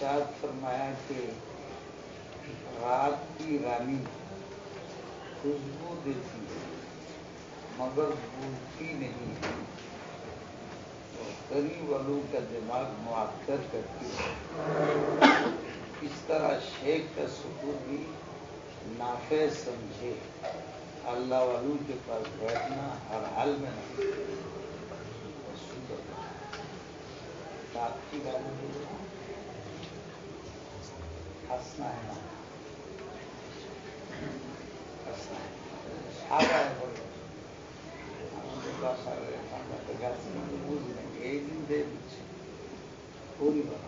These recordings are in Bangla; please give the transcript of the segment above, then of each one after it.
इरशाद फरमाया कि रात की रानी खुशबू देती है मगर भूलती नहीं है, तो करीब वालों का दिमाग मुअत्तर करती है। इस तरह शेख का सुकून भी नाफे समझे, अल्लाह वालों के पास बैठना हर हाल में ना रात की रानी हंसना है ना, हंसना है সাদা বলে আমাদের বাসার ঠান্ডাতে গাছ কিন্তু বুঝি নাই, এই দিন দিয়ে বুঝছি পরিবার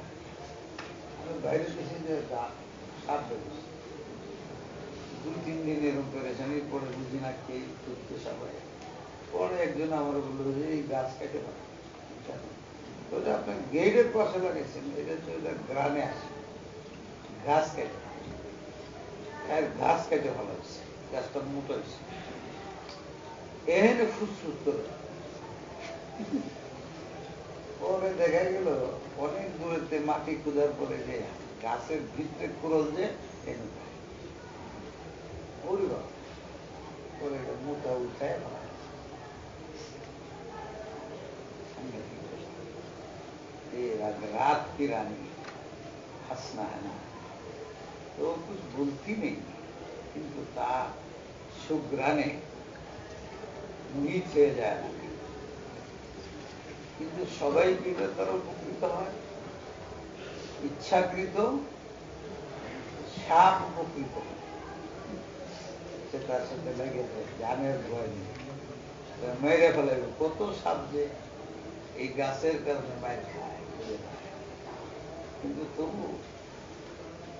আমি বাইরে দেশে যে সাপ বেরোচ্ছি 2-3 দিন এরকম পেরেছানির পরে বুঝি না কে করতে সবাই। পরে একজন আমার বললো যে এই গাছ কেটে পারে বলে আপনার গেটের পাশে লাগাইছেন, এটা তো এটা গ্রামে আসে গাছ কেটে, ঘাস কেটে ভালো হয়েছে, গাছটা মোটা হয়েছে এখানে ফুসফুস করে। পরে দেখা গেল অনেক দূরেতে মাটি খোঁজার পরে যে গাছের ভিতরে কুড়ল যে এনে পরে এটা মোটা উঠায় ভালো रात की रानी हंसना है ना, तो कुछ भूलती नहीं, किंतु ता सुग्राने मुहित হয়ে যায় না। কিন্তু সবাই বিবেকের উপকৃত হয়, ইচ্ছাকৃত সাপ উপকৃত হয়, সেটার সাথে লেগেছে জানের ভয় নেই, মেরে ফেলে। কত সাপ যে এই গাছের কারণে মায়ের খায়, কিন্তু তবু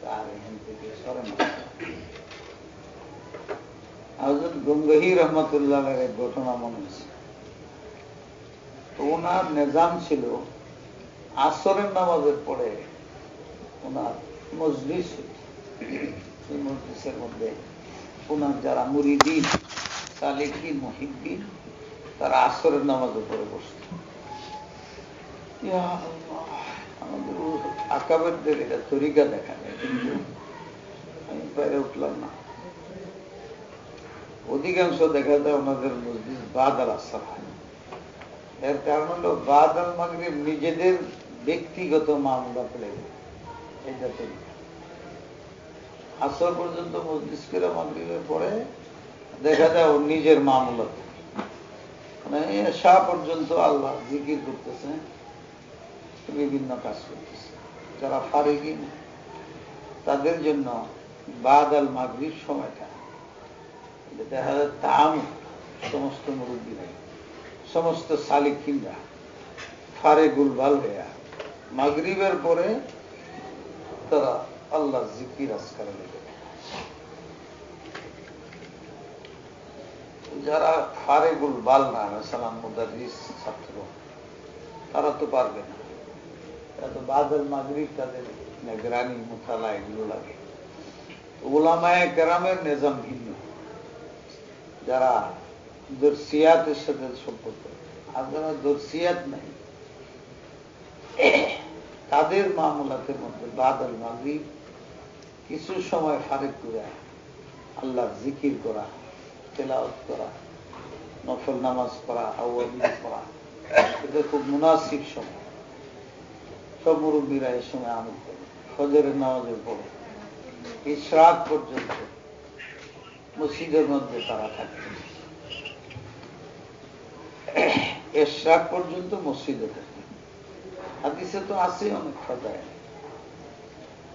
তার এখান থেকে সরে না। হযরত গঙ্গোহী রহমতুল্লাহ এর ঘটনা মনে আছে। তো ওনার নিজাম ছিল আসরের নামাজের পরে ওনার মজলিস, এই মজলিসের মধ্যে ওনার যারা মুরিদিন সালিকিন মুহিব্বিন তারা আসরের নামাজের পরে বসত। আমাদের আকাবেরদের এটা তরিকা দেখা যায়, কিন্তু আমি বাইরে উঠলাম না। অধিকাংশ দেখা যায় ওনাদের মসজিদ বাদ আল আসর হয়। এর কারণ হলো বাদ আল মাগরিব নিজেদের ব্যক্তিগত মামলা ফেলে এটা তরিকা। আসর পর্যন্ত মসজিদ করে মাগরিবের পরে দেখা যায় ওর নিজের মামলা, মানে এশা পর্যন্ত আল্লাহ জিকির করতেছে, বিভিন্ন কাজ করতেছে। যারা ফারিগিন তাদের জন্য বাদ আল মাগরিব সময়টা দেখা যায় তাম সমস্ত মুরব্বীরা সমস্ত সালিকিনরা ফারেগুল বাল হইয়া মাগরিবের পরে তারা আল্লাহ জিকির আজকার লেগে। যারা ফারেগুল বাল না সালাম মুদারিস ছাত্র তারা তো পারবে না, তো বাদল মাগরিব তাদের নিগরানি মুতালা এগুলো লাগে। উলামায়ে কেরামের নিজাম ভিন্ন, যারা দর্শিয়াতের সাথে সম্পর্ক, আর যারা দর্শিয়াত নাই তাদের মামলাতের মধ্যে বাদল মাগরিব কিছু সময় ফারেক করে আল্লাহর জিকির করা, তেলাওয়াত করা, নফল নামাজ পড়া, আওয়াবিল পড়া, এটা খুব মুনাসিব সময়। সব মুরব্বীরা এই সময় আমল করে ফজরের নামাজের পরে ইশরাক পর্যন্ত মসজিদের মধ্যে তারা থাকে। ইশরাক পর্যন্ত মসজিদে থাকে। হাদিসে তো আছে অনেক ফাদায়।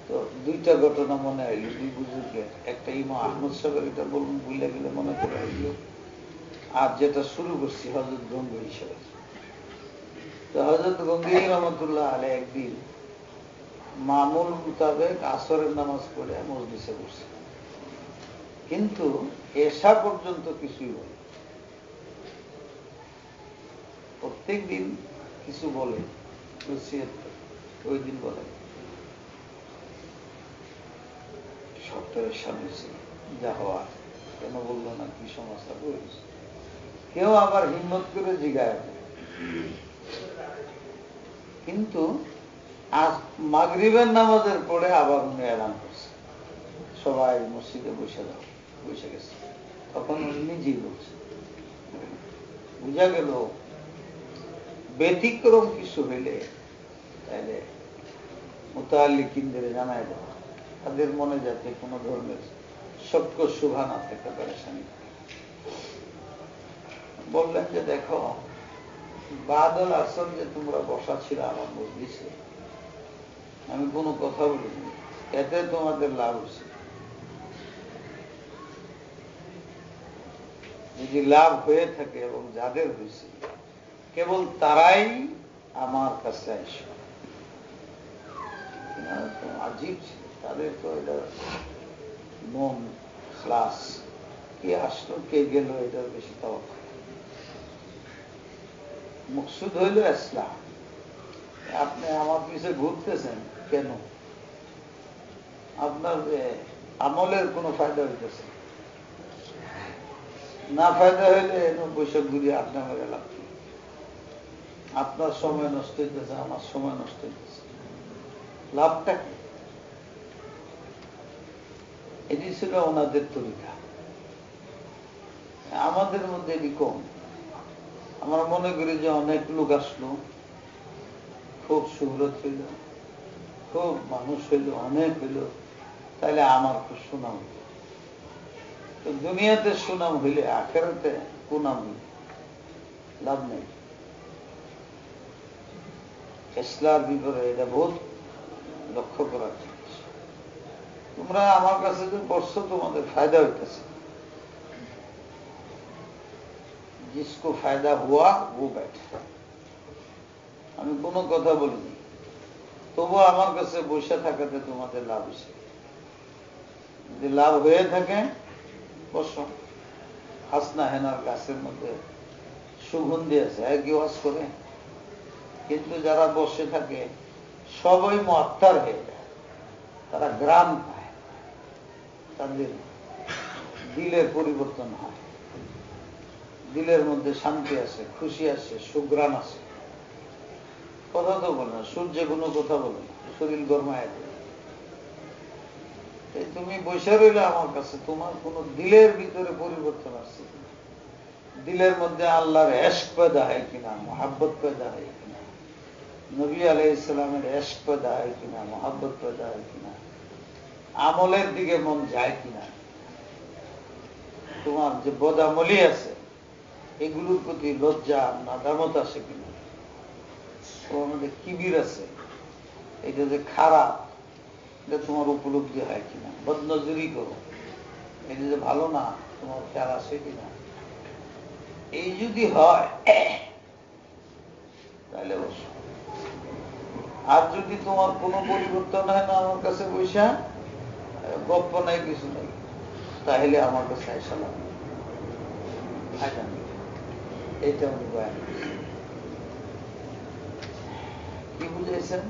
তো দুইটা ঘটনা মনে হইল দুই বুজুর্গের, একটা ইমাম আহমদ সাহেবের, এটা বলুন ভুলে গেলে মনে করে হইল, আর যেটা শুরু করছি হযরত গঙ্গোহী সাহেব। তো হযরত গঙ্গোহী রহমতুল্লাহ আলাইহি একদিন মামুল মোতাবেক আসরের নামাজ পড়ে মজলিসে বসছে, কিন্তু এশা পর্যন্ত কিছুই বলে। প্রত্যেক দিন কিছু বলে, ওই দিন বলে সপ্তাহের সামনে যা হওয়ার, কেন বললো না, কি সমস্যা বলেছে। কেউ আবার হিম্মত করে জিগায়, কিন্তু আজ মাগরিবের নামাজের পরে আবার উনি এলান করছে, সবাই মসজিদে বসে গেছে। তখন উনি নিজেই বলছে, বুঝা গেল ব্যতিক্রম কিছু হইলে তাহলে মুতাআল্লিকিনদের জানাই দেওয়া, তাদের মনে যাতে কোনো ধরনের শক্ক শুভা না থেকে পেরেশানি। বললেন যে দেখো, বাদল আসর যে তোমরা বসা ছিল আমার মজলিসে, আমি কোনো কথা বলিনি, এতে তোমাদের লাভ হয়েছে। যদি লাভ হয়ে থাকে এবং যাদের হয়েছে কেবল তারাই আমার কাছে আসে। আজীব ছিল তাদের, তো এটা মন ক্লাস, কে আসলো কে গেল এটার বেশি পাওয়া। মকসুদ হইল ইসলাম। আপনি আমার পিছিয়ে ঘুরতেছেন কেন? আপনার আমলের কোনো ফায়দা হইতেছে না, ফায়দা হইলে বৈশাখ ঘুরিয়ে আপনার মেরে লাভ। আপনার সময় নষ্ট হইতেছে, আমার সময় নষ্ট হইতেছে, লাভটা কি? এটি ছিল ওনাদের তরিকা। আমাদের মধ্যে এটি কম। আমরা মনে করি যে অনেক লোক আসলো, খুব সুহরত হইল, খুব মানুষ হইল, অনেক হইল, তাইলে আমার খুব সুনাম হইল। তো দুনিয়াতে সুনাম হইলে আখেরাতে কুনাম হইল, লাভ নেই। ফেসলার বিপরে এটা বহুত লক্ষ্য করার জিনিস। তোমরা আমার কাছে যে বসছো তোমাদের ফায়দা হইতেছে, जिसको फायदा हुआ वो बैठे। আমি কোনো কথা বলিনি, তবুও আমার কাছে বসে থাকাতে তোমাদের লাভ হয়েছে। যদি লাভ হয়ে থাকে বসো। হাসনা হেনার গাছের মধ্যে সুগন্ধি আছে, একই ওয়াজ করে, কিন্তু যারা বসে থাকে সবই মুআত্তার হয়ে যায়, তারা গ্রাম পায়, তাদের দিলের পরিবর্তন হয়, দিলের মধ্যে শান্তি আসে, খুশি আসে, সুগ্রাম আসে। কথা তো বলে না, সূর্য কোনো কথা বলে না, শরীর গরমায় দেয়। তুমি বসে রইলে আমার কাছে, তোমার কোন দিলের ভিতরে পরিবর্তন আসছে কিনা, দিলের মধ্যে আল্লাহর এশক পয়দা হয় কিনা, মহাব্বত পয়দা হয় কিনা, নবী আলাইহিস সালামের এশক পয়দা হয় কিনা, মহাব্বত পয়দা হয় কিনা, আমলের দিকে মন যায় কিনা, তোমার যে বদামলি আছে এগুলোর প্রতি লজ্জা নাদামত আসে কিনা, তোমার মধ্যে কিবির আছে, এটা যে খারাপ এটা তোমার উপলব্ধি হয় কিনা, বদনজরি করো, এটা যে ভালো না তোমার খেয়াল আসে কিনা। এই যদি হয় তাহলে বসো। আর যদি তোমার কোনো পরিবর্তন হয় না, আমার কাছে বৈশা গপ্প নাই, কিছু নাই, তাহলে আমার কাছে আসা লাগবে। এইটা উনি বয়ান কি বুঝেছেন?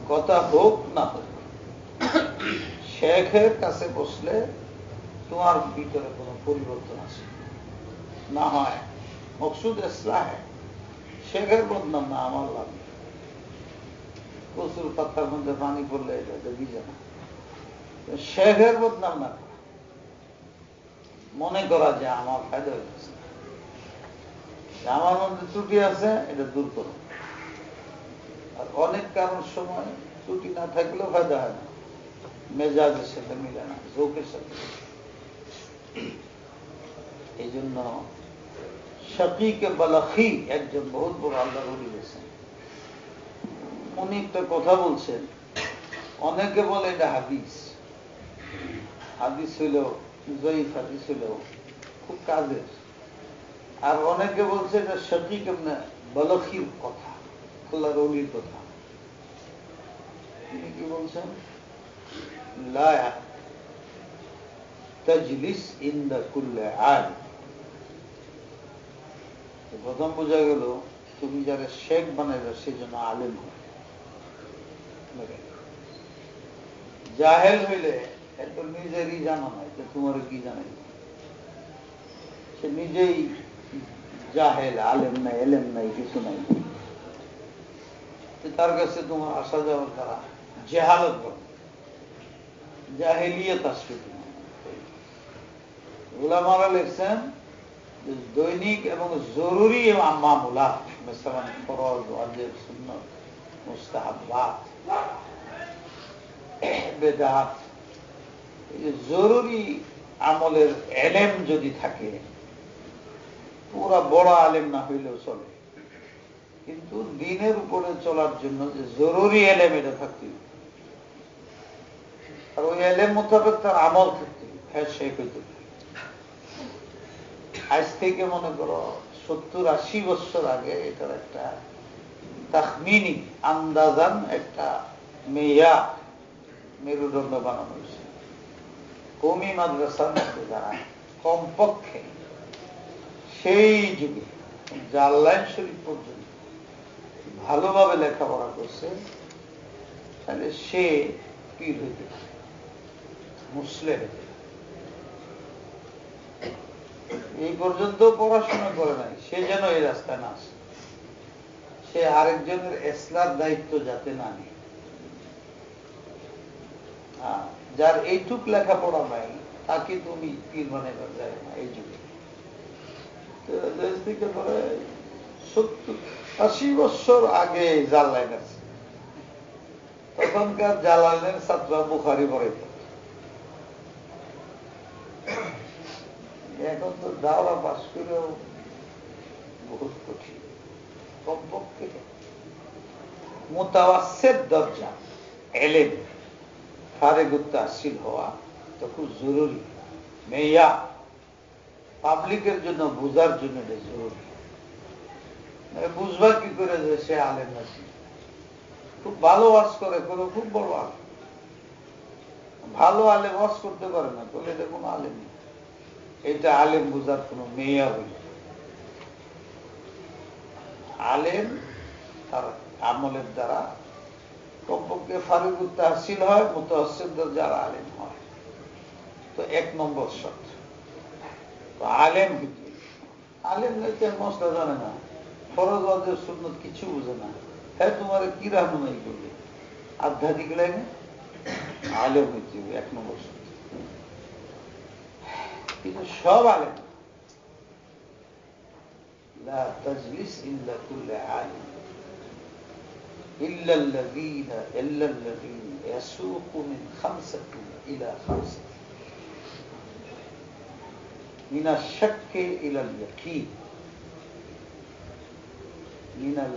কথা হোক না হোক, শেখের কাছে বসলে তোমার ভিতরে কোনো পরিবর্তন আসে না, হয় মকসুদ ইসলাহ। শেখের বদনাম না, আমার লাভ। কচুর পাতার মধ্যে পানি পড়লে এটা ভিজে না। শেখের বদনাম না, মনে করা যে আমার ফায়দা হয়েছে, আমার মধ্যে ত্রুটি আছে, এটা দূর করো। আর অনেক কারণ সময় ত্রুটি না থাকলেও ফায়দা হয় না, মেজাজের সাথে মিলে না, ঝোঁকের সাথে। এই জন্য শাকিকে বালাখি একজন বহুত বড় আল্লাহর ওলি গেছেন, উনি একটা কথা বলছেন। অনেকে বলে এটা হাদিস, হাদিস হইলেও জয়ীফ হাদিস হইলেও খুব কাজের। আর অনেকে বলছে এটা শাকিক এমনি বালাখির কথা, আল্লাহর ওলির কথা। তিনি কি বলছেন? লা তাজলিস ইনদা কুল্লি আলিম। প্রথম বোঝা গেল তুমি যারা শেখ বানাইবে সেই জন্য আলেম হয়। জাহেল হইলে এত নিজেরই জানা নাই যে তোমার কি জানাই, সে নিজেই জাহেল, আলেম নাই, এলেম নাই, কিছু নাই। তার কাছে তোমার আসা যাওয়ার দ্বারা জেহালত বলে, জাহেলিয়ত আসবে। উলামারা লিখছেন দৈনিক এবং জরুরি মামুলাত, মেসালান ফরজ, ওয়াজিব, সুন্নাত, মুস্তাহাব্বাত, বেদাত, এই যে জরুরি আমলের এলেম যদি থাকে, পুরা বড় আলেম না হইলেও চলে, কিন্তু দিনের উপরে চলার জন্য যে জরুরি এলেম এটা থাকতে হবে। আর ওই এলেম মোতাবেক তার আমল থাকতে হবে, হ্যাঁ শেখ হইতে হবে। আজ থেকে মনে করো 70-80 বছর আগে এটার একটা তাখমিনি আন্দাজান একটা মেরুদণ্ড বানানো হয়েছে। কওমি মাদ্রাসার মধ্যে যারা কমপক্ষে সেই যুগে জাল্লাইন শরীফ পর্যন্ত ভালোভাবে লেখাপড়া করছে, তাহলে সে পীর হইতে পারে, মুসলিম হইতে পারে। এই পর্যন্ত পড়াশোনা করে নাই, সে যেন এই রাস্তায় না আসে, সে আরেকজনের ইসলার দায়িত্ব যাতে না নেয়। যার এইটুক লেখাপড়া নাই তাকে তুমি পীর বানাইবার যায় না এই যুগে। দেশ থেকে ধরে 70-80 বছর আগে জাল্লাইন আছে, তখনকার জালালের ছাত্র বুখারি পড়াইত। এখন তো দাওরা পাস করেও বহুত কঠিন। কমপক্ষে মুতাওয়াসসিত দরজা এলেম ফারিগুত তাহসিল হওয়া তো খুব জরুরি। মেয়া পাবলিকের জন্য, বুঝার জন্য এটা জরুরি। বুঝবা কি করে যে সে আলেম নাকি? খুব ভালো ওয়াজ করে, খুব বড় আলেম, ভালো আলেম ওয়াজ করতে পারে না, বলে এটা কোনো আলেম নেই। এটা আলেম বুঝার কোন মেয়া হইল। আলেম তার আমলের দ্বারা কমপক্ষে ফারিগুত তাহসিল হয়, মুতাওয়াসসিত যারা আলেম হয়। তো 1 নম্বর শর্ত আলেম হইতে। আলেম হইতে মশলা জানে না, ফরজ ওয়াজিব সুন্নাত কিছু বুঝে না, হ্যাঁ তোমার কি রাহনুমাই করবে আধ্যাত্মিক লাইনে? আলেম হইতে 1 নম্বর শর্ত। কিন্তু সব আলেম লা তাজলিস ইল্লা কুল্লু আলিম ইল্লা আল্লাযীনা ইয়াসুকু মিন খামসাতিন ইলা খামসাতিন মিনাশ শাক্কি ইলাল ইয়াকিন মিনাল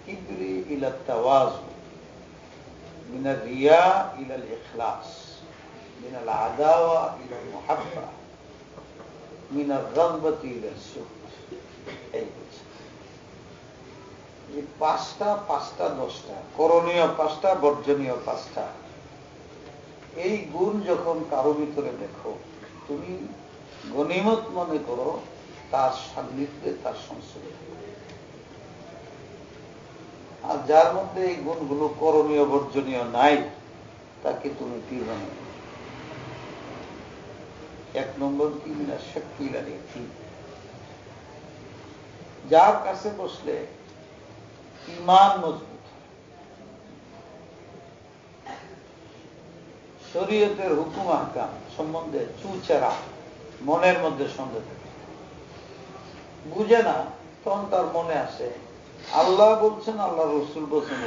কিবরি ইলাত তাওয়াজু মিনার রিয়া ইলাল ইখলাস মিনাল আদাওয়া ইলাল মুহাব্বা মিনার রাগবাতি ইলাল সুখত। এই পাঁচটা 10টা করণীয়, 5টা বর্জনীয় 5টা। এই গুণ যখন কারো ভিতরে দেখো, তুমি গনিমত মনে করো তার সান্নিধ্যে, তার সংসর্গে। আর যার মধ্যে এই গুণগুলো করণীয় বর্জনীয় নাই, তাকে তুমি পীর বানাবে। 1 নম্বর কি? না শক্তি লাগে। যার কাছে বসলে ঈমান মজবুত, শরীয়তের হুকুম আহকাম সম্বন্ধে চুচেরা মনের মধ্যে সন্দেহ থাকে, বুঝে না, তখন তার মনে আসে আল্লাহ বলছেন, আল্লাহ রসুল বলছেন,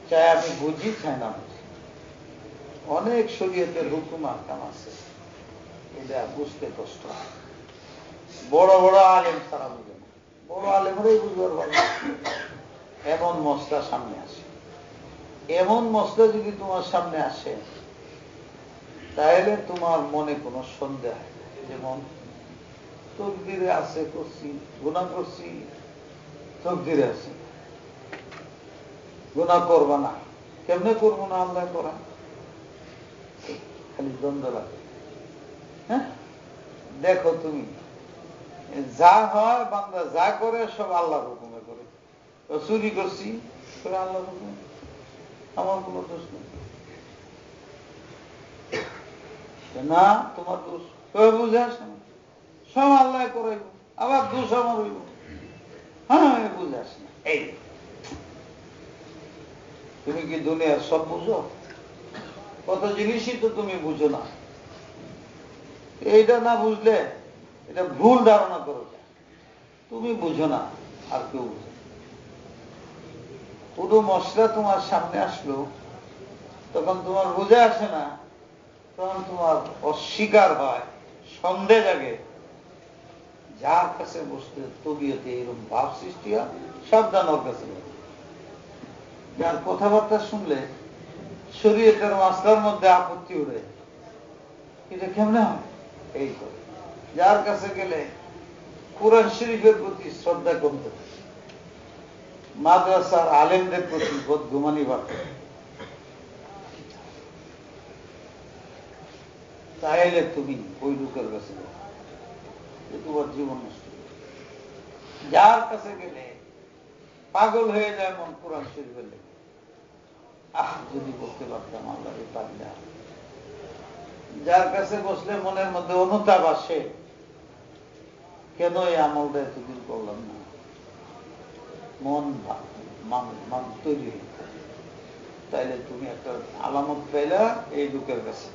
চাই আমি বুঝি চাই না বুঝি। অনেক শরীয়তের হুকুম আহকাম আছে, এটা বুঝতে কষ্ট হয়। বড় বড় আলেম তারা বুঝে না, বড় আলেমরাই বুঝবার ভালো। এমন মসলা সামনে আসে, এমন মসলা যদি তোমার সামনে আসে, তাহলে তোমার মনে কোনো সন্দেহ, যেমন তকদিরে আছে করছি, গুনাহ করছি, তকদিরে আছে গুনাহ করবা না, কেমনে করবো না? আল্লাহ করা, খালি দ্বন্দ্ব লাগে। হ্যাঁ, দেখো তুমি যা হয়, বান্দা যা করে সব আল্লাহর হুকুমে করে। চুরি করছি, আল্লাহর হুকুমে, আমার কোনো দোষ নেই। না তোমার দোষ, বুঝে আসে না, সব আল্লাহ করাইব, আবার দোষ আমার হইব। হ্যাঁ, বুঝে আসে না। এই তুমি কি দুনিয়ার সব বুঝো? কত জিনিসই তো তুমি বুঝো না। এইটা না বুঝলে এটা ভুল ধারণা করো, তুমি বুঝো না আর কেউ বুঝো। পুরো মশলা তোমার সামনে আসলো, তখন তোমার বুঝে আসে না, তখন তোমার অস্বীকার হয়, সন্দেহ জাগে। যার কাছে বসতে তবিয়তে এরকম ভাব সৃষ্টি হয়, সাবধান ওর কাছে। যার কথাবার্তা শুনলে শরীয়তের মাসলার মধ্যে আপত্তি উঠে, এটা কেমনে হয়? এই করে যার কাছে গেলে কোরআন শরীফের প্রতি শ্রদ্ধা কমতে থাকে, মাদ্রাসার আলেমদের প্রতি বদগুমানি বাড়তে, তাইলে তুমি ওই লোকের কাছে তোমার জীবন নষ্ট। যার কাছে গেলে পাগল হয়ে যায় মন কোরআন শরীফের লেগে, যদি বলতে পারতাম আল্লাহ পারলে। যার কাছে বসলে মনের মধ্যে অনুতাপ আসে, কেন এই আমলটা এতদিন করলাম না, মন তৈরি হয়ে, তাইলে তুমি একটা আলামত পাইলা এই লোকের কাছে,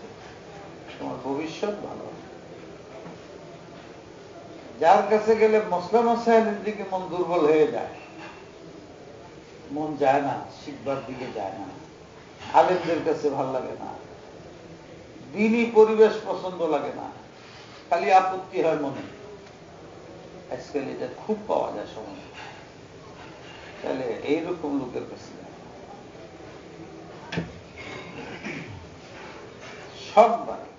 তোমার ভবিষ্যৎ ভালো। যার কাছে গেলে মসলা মশাইলের দিকে মন দুর্বল হয়ে যায়, মন যায় না, শিখবার দিকে যায় না, আলেমদের কাছে ভাল লাগে না, দিনই পরিবেশ পছন্দ লাগে না, খালি আপত্তি হয় মনে। আজকাল এটা খুব পাওয়া যায় সমাজে। তাহলে এইরকম লোকের কাছে সব বাড়ে,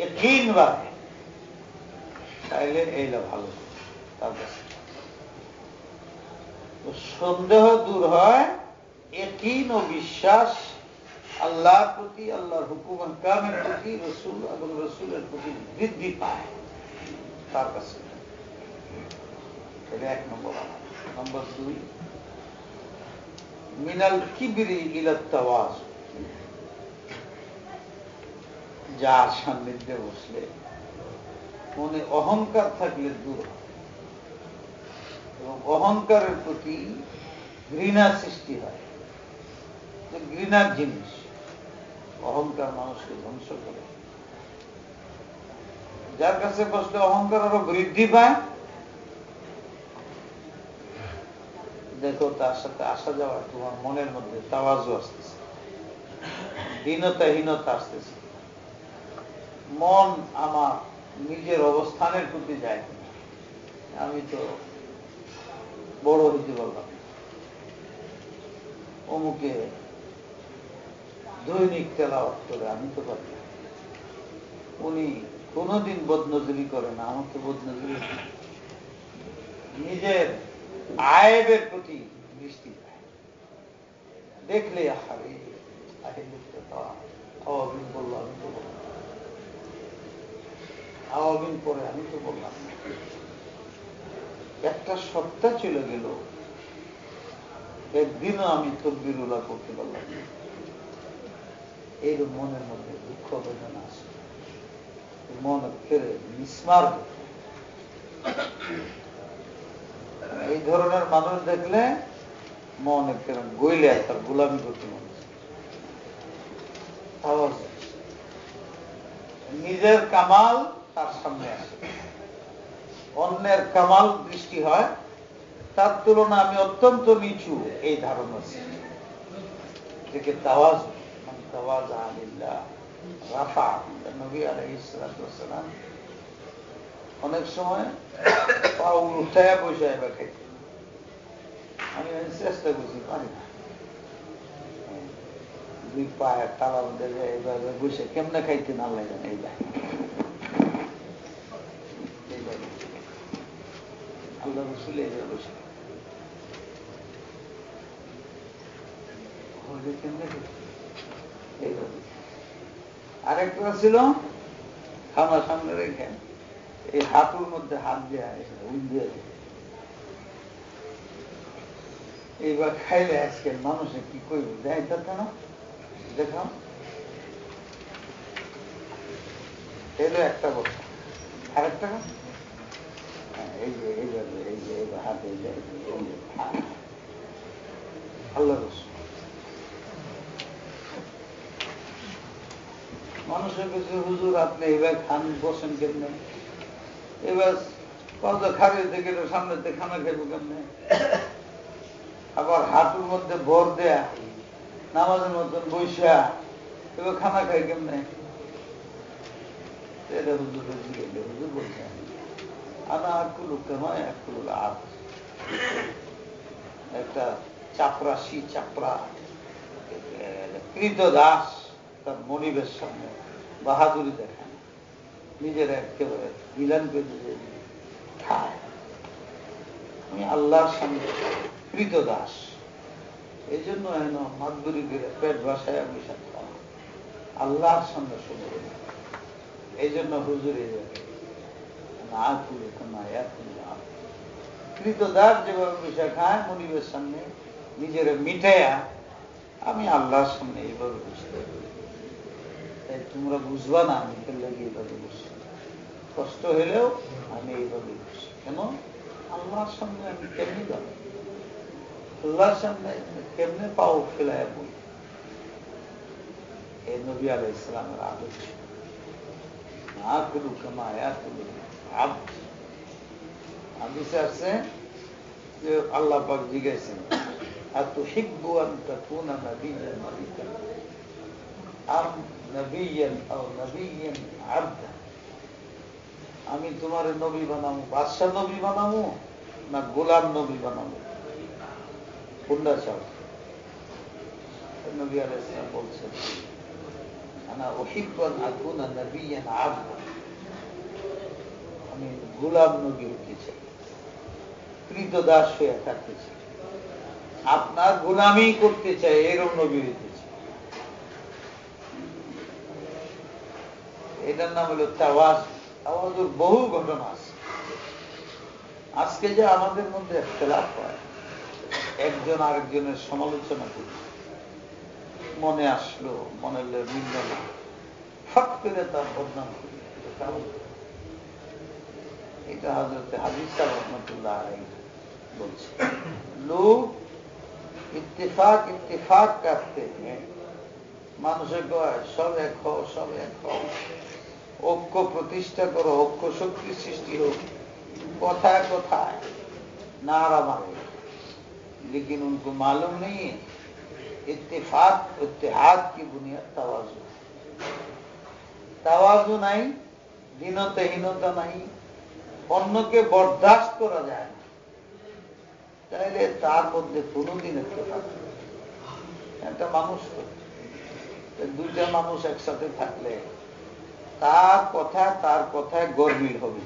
একদিন বাড়ে, তাইলে এইটা ভালো তার কাছে। সন্দেহ দূর হয়, একদিন ও বিশ্বাস আল্লাহর প্রতি, আল্লাহর হুকুম কামের প্রতি, রসুল এবং রসুলের প্রতি বৃদ্ধি পায় তার কাছে। এটা 1 নম্বর। নম্বর 2, মিনাল কিবরি ইলাত তাওয়াজু, যার সান্নিধ্যে বসলে মনে অহংকার থাকলে দূর, এবং অহংকারের প্রতি ঘৃণা সৃষ্টি হয়। ঘৃণার জিনিস অহংকার মানুষকে ধ্বংস করে। যার কাছে বসলে অহংকার আরো বৃদ্ধি পায়, দেখো তার সাথে আসা যাওয়া তোমার মনের মধ্যে তাওয়াজু আসতেছে, হীনতা আসতেছে। মন আমার নিজের অবস্থানের প্রতি যায়, আমি তো বড় হইতে পারলাম, অমুকে দৈনিক তেলাওয়াত করে, আমি তো পারি না, উনি কোনদিন বদনজরি করে না, আমার তো বদনজরি। নিজের আয়েবের প্রতি দৃষ্টি পায়, দেখলে আওয়াবিন বললো, আমি তো বললাম, আওয়াবিন পরে আমি তো বললাম, একটা সপ্তাহ চলে গেল, একদিনও আমি তকবীরুল্লাহ করতে পারলাম না। এই মনের মধ্যে দুঃখ বেদনা আসে, মন ফেরে মিসমার। এই ধরনের মানুষ দেখলে মন একদম গইলে তার গোলামি করতে মনে, নিজের কামাল তার সামনে আসে, অন্যের কামাল দৃষ্টি হয়, তার তুলনা আমি অত্যন্ত নিচু, এই ধারণা থেকে তাওয়াজু, তাওয়াজা লিল্লাহ রাফা। নবী আলাইহিস সালাতু ওয়াস সালাম অনেক সময় পা উঠায়া বসে এবার খাইতে, আমি চেষ্টা করছি, পারি না। 2 পায়ে তালা মধ্যে এইভাবে বসে কেমনে খাইতে না লাগে না, এইভাবে আল্লাহ রসুল এইভাবে বসে এইভাবে। আরেকটা ছিল খানা সামনে রেখে এই হাঁটুর মধ্যে হাত দেওয়া, এইবার খাইলে আজকের মানুষে কি করবে, যাই তা না দেখাও। এলো একটা কথা, আরেকটা যে হাতে আল্লাহ রসুল মানুষের কাছে হুজুর আপনি এবার খান বসেন কেমনে, এবার কত খাবে থেকে সামনে খানা খাইব কেমনে, আবার হাঁটুর মধ্যে ভর দেয়া নামাজের মতন বৈশা এবার খানা খাই কেমনে, এটা হুজুরের জিজ্ঞেস হুজুর বলছেন আনা আকুল কেমায় আকুল আপ, একটা চাপরাশি চাপড়া কৃত দাস তার মনিবের সামনে বাহাদুরি দেখায়, নিজের একেবারে মিলান করে খায়। আমি আল্লাহর সামনে কৃত দাস, এই জন্য হেন মাদুরি করে পেট বাসায় আমি সাথে আল্লাহর সামনে শুনে এই জন্য হুজুরে কৃতদাস যেভাবে বিষয় খায় মনিবের সামনে নিজের মিঠাইয়া, আমি আল্লাহর সামনে এইভাবে বুঝতে পারি। তাই তোমরা বুঝবা না আমি লাগে এইভাবে বুঝছি, কষ্ট হইলেও আমি এইভাবে বুঝছি। কেন আল্লাহর সামনে আমি কেমনি যাবো, আল্লাহর সামনে কেমনে পাও ফেলায় বই, এই নবী আলাইহিস সালামের আদর্শ। হাদিসে আছে যে আল্লাহ পাক জিজ্ঞাসেন আতুহিব্বু আন তাকুনা নাবিয়্যান মালিকান আম নাবিয়্যান আও নাবিয়্যান আবদা, আমি তোমার নবী বানাবো, বাদশাহ নবী বানাবো না গোলাম নবী বানাবো, কোনটা চাও? নবী আলাইহিস সালাম বলছেন আনা উহিব্বু আন আকুনা নাবিয়্যান আবদা, আমি গোলাম নবী হতে চাই, কৃতদাস হয়ে থাকতে চাই, আপনার গোলামি করতে চাই, এরকম নবী হতে চাই। এটার নাম হলো তাওয়াজ। তাওয়াজুর বহু ঘটনা আছে। আজকে যে আমাদের মধ্যে ইখতিলাফ হয়, একজন আরেকজনের সমালোচনা করি, মনে আসলো মনে মিলল না, ফট করে তার বদনাম করি, এটা হযরত হাবিব সাহেব রহমাতুল্লাহ আলাইহি বলছে, লোক ইত্তেফাক ইত্তেফাক করতে হ্যাঁ, মানুষের কয় সব এক হও, সব এক হও, ঐক্য প্রতিষ্ঠা করো, ঐক্য শক্তি সৃষ্টি হোক, কথায় কথায় नारा मारे, लेकिन उनको मालूम नहीं है इत्तेफाक इत्तेहाद की बुनियाद तवाज़ु, तवाज़ु नहीं, दीनतहीनता नहीं, অন্যকে বরদাস্ত করা যায় না, তাইলে তার মধ্যে কোনোদিন একটা মানুষ, দুইটা মানুষ একসাথে থাকলে তার কথায় গরমিল হবে,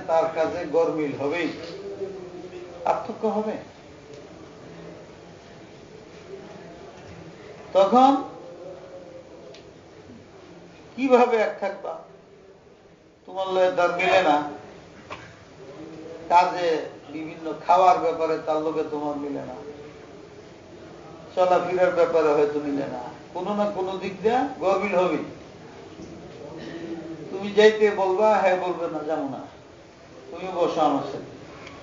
তার কাজে গরমিল হবেই, পার্থক্য হবে। তখন কিভাবে এক থাকবা? তোমার লয়ে তার মিলে না, কাজে বিভিন্ন খাওয়ার ব্যাপারে তার লোকে তোমার মিলে না, চলাফেরার ব্যাপারে হয়তো মিলে না, কোনো না কোনো দিক দিয়ে গরমিল হবে। তুমি যাইতে বলবা, হ্যাঁ বলবে না যাবো না, তুমি বসো আমার সাথে,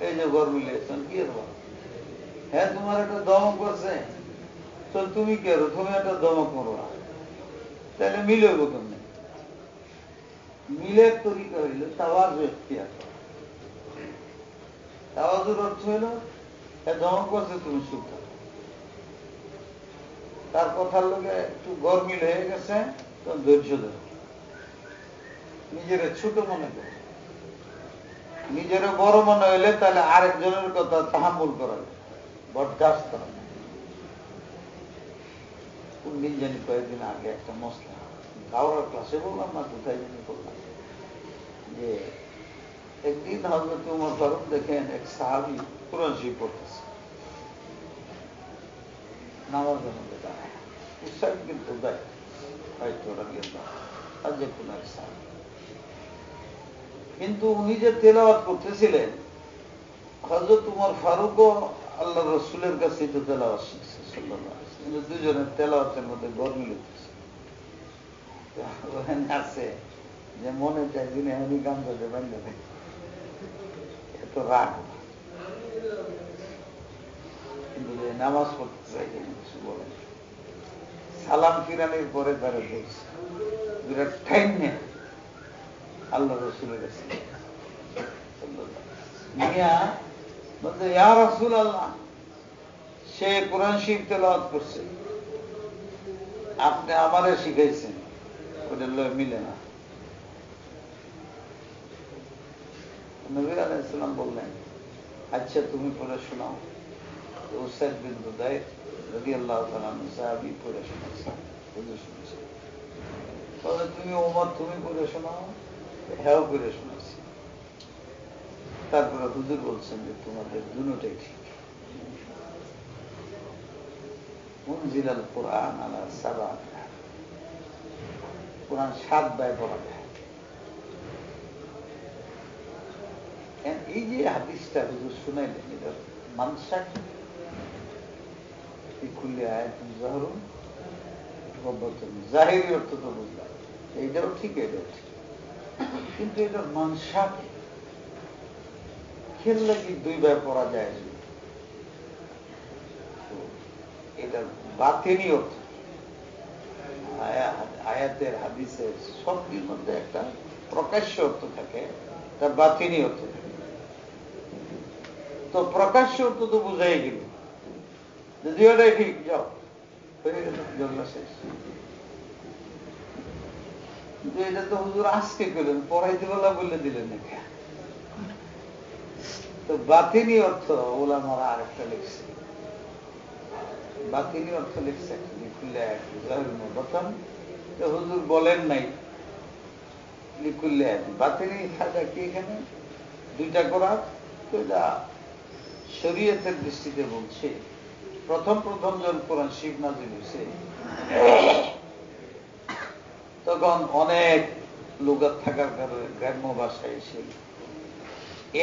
এই যে গরমিল কি করবা? হ্যাঁ তোমার একটা দমক করছে, তো তুমি কি করো, তুমি একটা দমক করবা, তাহলে মিলে হইব কেমনে? মিলের তরিকা হইল তাওয়াজু ইখতিয়ার করা। তাওয়াজুর অর্থ হইল ধমক করছে তুমি চুপ থাকো, তার কথার লোকে একটু গরমিল হয়ে গেছে, তো ধৈর্য ধরো, নিজের ছোট মনে করো, নিজের বড় মনে হইলে তাহলে আরেকজনের কথা তাহাম্মুল করা যায়, বরদাস্ত করা যায়। কোনদিন জানি কয়েকদিন আগে একটা মশলা কাউরার ক্লাসে বললাম না, কোথায় জানি বললাম যে একদিন হযরত ওমর ফারুক দেখেন এক সাহাবী কুরআন শরীফ পড়তেছে, নামাজের মধ্যে দাঁড়ায়, উৎসাহ কিন্তু দেয় হয়তো আর যে কোন এক সাহাবী, কিন্তু উনি যে তেলাওয়াত করতেছিলেন, হযরত ওমর ফারুকও আল্লাহ রাসূলের কাছে তো তেলাওয়াত শিখছে সাল্লাল্লাহু আলাইহি ওয়াসাল্লাম, কিন্তু দুজনের তেলাওয়াতের মধ্যে গরমিল হচ্ছে। ওখানে আছে যে মনে চাই যিনি এমনি কাম করতে পারলে এত রাগ না, কিন্তু নামাজ পড়তে চাই কিছু বলে সালাম ফিরানির পরে তারা বলছে বিরাট ঠাইন নেই আল্লাহ রসুলের কাছে মিয়া বলতে ইয়া রাসূল আল্লাহ, সে কোরআন শরীফ তেলাওয়াত করছে, আপনি আমারে শিখাইছেন, ওটা মিলে না। নবী আলাইহিস সালাম বললেন, আচ্ছা তুমি পড়ে শোনাও। উসাইদ বিন হুদায়র রাদিয়াল্লাহু তাআলা আনহু সাহাবী পড়ে শোনাচ্ছেন, হুজুর শুনছেন। তবে তুমি ওমর তুমি পড়ে শোনাও, হ্যাঁ পড়ে শোনাচ্ছি। তারপরে হুজুর বলছেন যে তোমাদের দুটোটাই ঠিক। উনজিলাল কুরআন আলা সাবআ, কুরআন 7 ভাগে পড়া যায়। এই যে হাদিসটা হুজুর শুনাইলেন, এটা মানসা কি খুললে আয়াতুন যাহরুন রব্বাতুন, জাহিরি অর্থ তো বুঝলাম, এইটাও ঠিক, এটাও ঠিক, কিন্তু এটা মানসা কি খেললে কি 2 ভাগে পড়া যায়? এটা বাতিনি অর্থ। আয়াতের হাদিসের সবটির মধ্যে একটা প্রকাশ্য অর্থ থাকে, তা বাতিনি অর্থ থাকে। তো প্রকাশ্য অর্থ তো বুঝাই গেল, যদি ওটাই ঠিক, যাও হয়ে গেল, ঝগড়া শেষ। কিন্তু এটা তো হুজুর আজকে করলেন, পড়াইতে বেলা বলে দিলেন নাকি? তো বাতিনি অর্থ ওলামারা আরেকটা লিখছে, বাতিনি অর্থ লিখছে প্রথম তো হুজুর বলেন নাই লিকুল্লে বাতিনি থাকা কি এখানে 2টা করার। তো এটা শরীয়তের দৃষ্টিতে বলছে, প্রথম যখন কোরআন শরীফ নাযিল হয়েছে তখন অনেক লুগাত থাকার কারণে গ্রাম্য ভাষায় এসে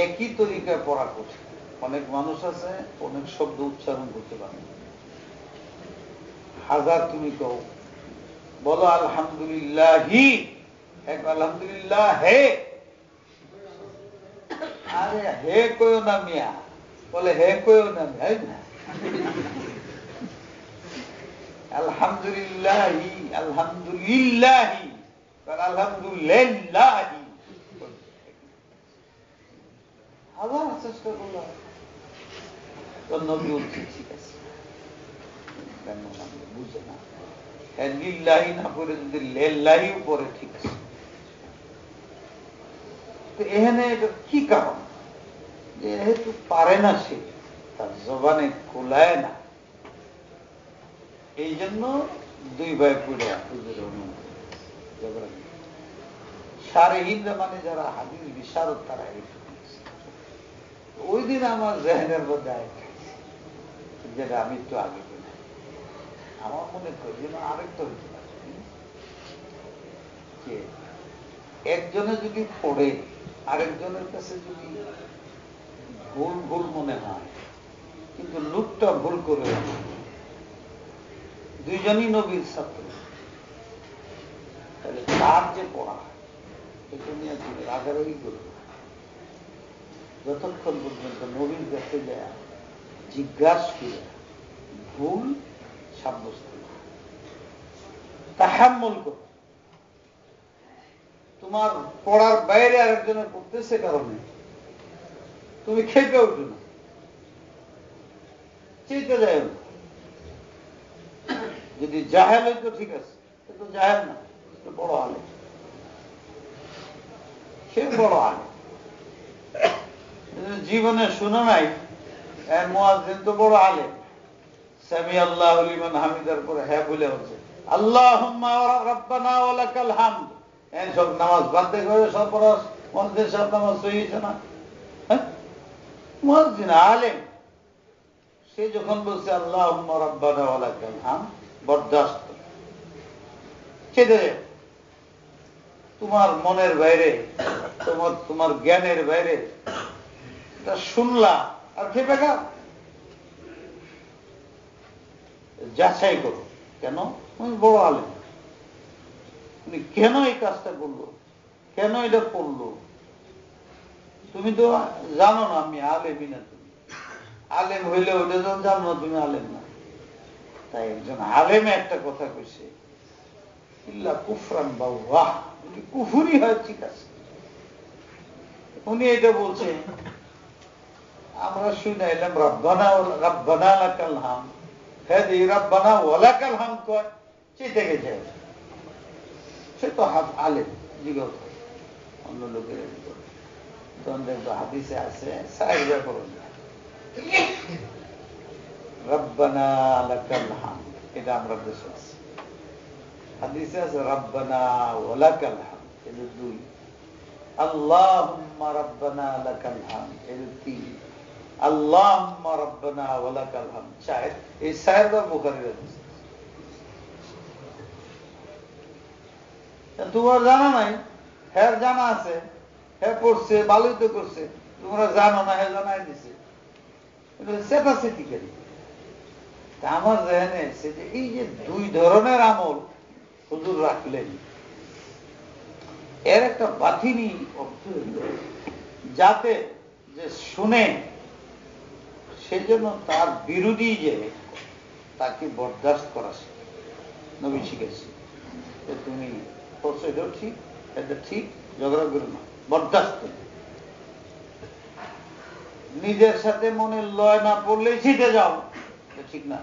একই তরিকায় পড়া কঠিন। অনেক মানুষ আছে অনেক শব্দ উচ্চারণ করতে পারে, হাজার তুমি কও, বলো আলহামদুলিল্লাহি, এক আলহামদুলিল্লাহ হে, আরে হে কইও না মিয়া, বলে হে কইও না মিয়া, আলহামদুলিল্লাহি আলহামদুলিল্লাহি আলহামদুলিল্লাহি, আবার চেষ্টা করলাম তো নবী উঠছে, ঠিক আছে বুঝে না, হ্যাঁ লিল্লাহি না পরে যদি লেল্লাহি উপরে, ঠিক আছে। তো এখানে এটা কি কারণ? যেহেতু পারে না, সে তার জবানে খোলায় না, এই জন্য 2 ভাই পড়ে হুজুরের অনুমতি ঝগড়া। সারেহীনরা মানে যারা হাদিস বিশারদ, তারা ওই দিন আমার জেহেনের মধ্যে যেটা আমি একটু আগে বলি, আমার মনে করি যেন আরেকটা হইতে পারে যে একজনে যদি পড়ে আরেকজনের কাছে যদি ভুল মনে হয়, কিন্তু লোকটা ভুল করে, 2জনই নবীর ছাত্র, তাহলে তার যে পড়া এটা নিয়ে তুমি রাগারাগি করবে যতক্ষণ পর্যন্ত নবীর কাছে যায় জিজ্ঞাসা করে ভুল সাব্যস্ত তাহাম্মুল করো। তোমার পড়ার বাইরে আরেকজনের পড়তেছে কারণে তুমি খেপে উঠো না, চেতে যায় না। যদি জাহেল হইতো ঠিক আছে, কিন্তু জাহেল না, বড় আলেম, সে বড় আলেম, জীবনে শুনে নাই মুয়াজ্জিন তো বড় আলেম, সামি আল্লাহু লিমান হামিদার পরে হ্যাঁ বলে হচ্ছে আল্লাহুম্মা রাব্বানা ওয়া লাকাল হামদ, এই সব নামাজ বাদ করে সব পড়া মুয়াজ্জিন সব নামাজ সহি হয়েছে না? মুয়াজ্জিন আলেম, সে যখন বলছে আল্লাহুম্মা রাব্বানা ওয়া লাকাল হামদ, বরদাস্ত ছেড়ে তোমার মনের বাইরে, তোমার জ্ঞানের বাইরে এটা শুনলা আর খেপে খাও, যাচাই করো কেন তুমি বড় আলেম, তুমি কেন এই কাজটা করলো, কেন এটা করলো, তুমি তো জানো না আমি আলেমই না। তুমি আলেম হইলে ওইটা যখন জানো না তুমি আলেম না। তাই একজন আলেমে একটা কথা কইছে, ইল্লা কুফরান বা ওয়াহ, কুফুরি হয়, ঠিক আছে। উনি এটা বলছে, আমরা শুনে এলাম রব্বানা রব্বানা লাকাল হামদ, হ্যাঁ এই রব্বানা ওয়ালাকাল হামদ কয়, চেতে গেছে। সে তো আলেম, জিজ্ঞাসা করে অন্য লোকের, তখন দেখবো হাদিসে আছে সাইজা করুন রব্বানা লাকাল হামদ, এটা আমরা দেশে আছে। হাদিসে আছে রব্বানা ওয়ালাকাল হামদ, এটা 2। আল্লাহুম্মা রব্বানা লাকাল হামদ, এটা 3। আল্লাহুম্মা রব্বানা ওয়ালাকাল হামদ 4। এই 4টা বুখারীর হাদিস। তোমার জানা নাই, হ্যাঁ জানা আছে, হ্যাঁ পড়ছে, ভালোই তো করছে, তোমরা জানো না, হ্যাঁ জানাই দিছে। চেতাচেতি করি। আমার জেনে এসছে যে এই যে 2 ধরনের আমল হুজুর রাখলেন, এর একটা বাতিনি অর্থ হইল যাতে যে শুনে সেজন্য তার বিরোধী যে তাকে বরদাস্ত করা শিখে। নবী শিখেছি তুমি করছো এটাও ঠিক, এটা ঠিক, ঝগড়া করো না, বরদাস্ত। নিজের সাথে মনে লয় না পড়লেই ছিটে যাও, ঠিক না,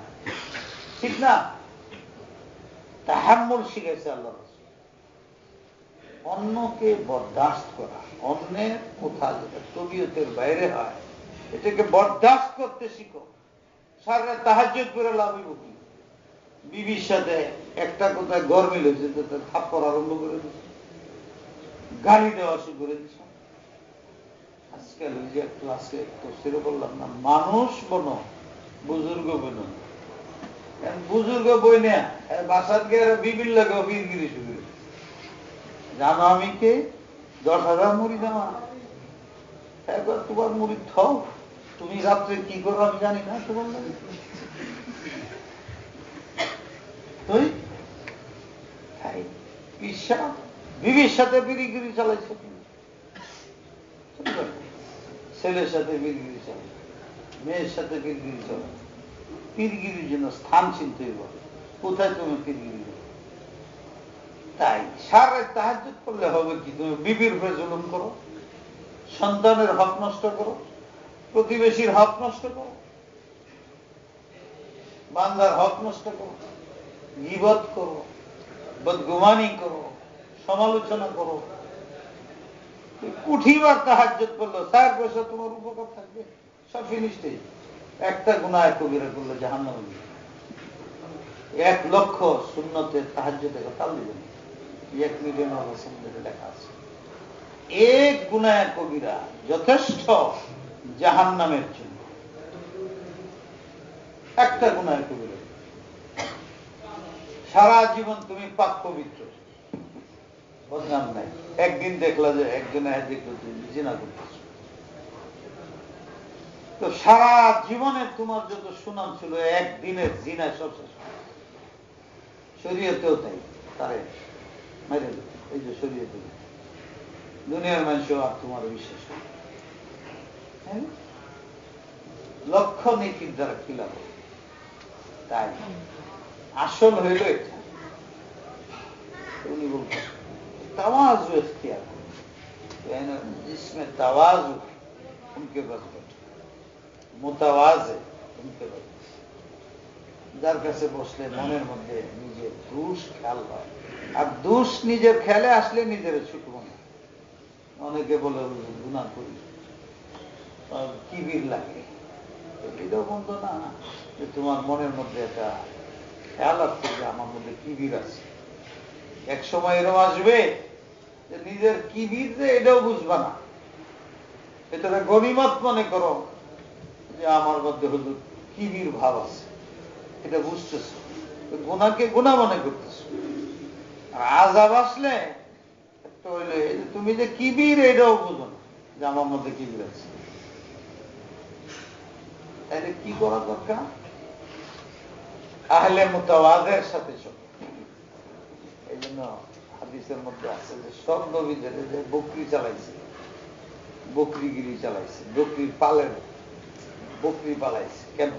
ঠিক না। তাহাম্মুল শিখেছে আল্লাহ। অন্যকে বরদাস্ত করা, অন্যের কথা যেটা তবিয়তের বাইরে হয়, এটাকে বরদাস্ত করতে শিখো। সারা তাহাজ্জুদ করে লাভই বুকি। বিবির সাথে একটা কোথায় গরমিল হয়েছে, থাপ্পড় আরম্ভ করে দিচ্ছে, গালি দেওয়া শুরু করে দিচ্ছে। আজকাল ওই যে ক্লাসে তফসিরে বললাম না, মানুষ বনো বুজুর্গ বনো, বুজুর্গ বই না বাসার গিয়ে বিবির লাগে বীরগিরি শুরু করে। জানো আমি কে? 10,000 মুড়ি দেওয়া, একবার তোমার মুড়ি খাও, তুমি রাত্রে কি করো আমি জানি না, তোমার লাগে তুই বিবির সাথে বিড়িগিরি চালাইছ, ছেলের সাথে বিড়িগিরি চালাই, মেয়ের সাথে বিড়িগিরি চালাই। পীরগিরির জন্য স্থান চিনতে হবে, কোথায় তুমি পীরগিরি। তাই সারা তাহাজ্জুদ করলে হবে কি? তুমি বিবির উপরে জুলুম করো, সন্তানের হক নষ্ট করো, প্রতিবেশীর হক নষ্ট করো, বান্দার হক নষ্ট করো, গীবত করো, বদগুমানি করো, সমালোচনা করো। কুঠিবার তাহাজ্জুদ করলো, 4 পয়সা তোমার উপকার থাকবে, সব ফিনিশড। একটা গুনাহ কবিরা করলো জাহান্নামে। 1 লক্ষ সুন্নতে তাহাজ্জুদে তাল দিবেন, 1 মিলিয়ন রাসূলের লেখা আছে। এক গুনাহ কবিরা যথেষ্ট জাহান্নামের জন্য, একটা গুনাহ কবিরা। সারা জীবন তুমি পাক পবিত্র, বদনাম নাই। একদিন দেখলা যে একজনে দেখলো তুমি জিনা করতেছ, তো সারা জীবনে তোমার যত সুনাম ছিল একদিনের জিনা সব শেষ। শরীয়তেও তাই, তারে মেরে এই যে শরীয়তে দুনিয়ার মানুষও আর তোমার বিশ্বাস করে, লক্ষ নীতির দ্বারা খিলাফ। তাই আসল হইল এটা। উনি বলতেন তাওয়াজু ইখতিয়ার করুন, जिसमें तवाज़ु उनके बस बैठे, मुतावाज़े उनके बस। যার কাছে বসলে মনের মধ্যে নিজের দোষ খেয়াল হয়, আর দোষ নিজের খেয়ালে আসলে নিজের ছোট মনে। অনেকে বলে গুনাহ করি, কিবির লাগে, এটাও বন্ধ না যে তোমার মনের মধ্যে একটা খেয়াল আসছে যে আমার মধ্যে কিবির আছে। এক সময় এরকম আসবে যে নিজের কিবির যে এটাও বুঝবা না, এটাকে গনিমত মনে করো যে আমার মধ্যে হলো কিবির ভাব আছে, এটা বুঝতেছ, গুনাহকে গুনাহ মনে করতেছ। আর আযাব আসলে একটা হইলে তুমি যে কিবির এটাও বুঝো না যে আমার মধ্যে কিবির আছে। তাহলে কি করা দরকার? আহলে মুতাওয়াজের সাথে চলো। এই জন্য হাদিসের মধ্যে আছে যে সব নবীদের যে বকরি চালাইছে, বকরিগিরি চালাইছে, বকরি পালাইছে। কেন?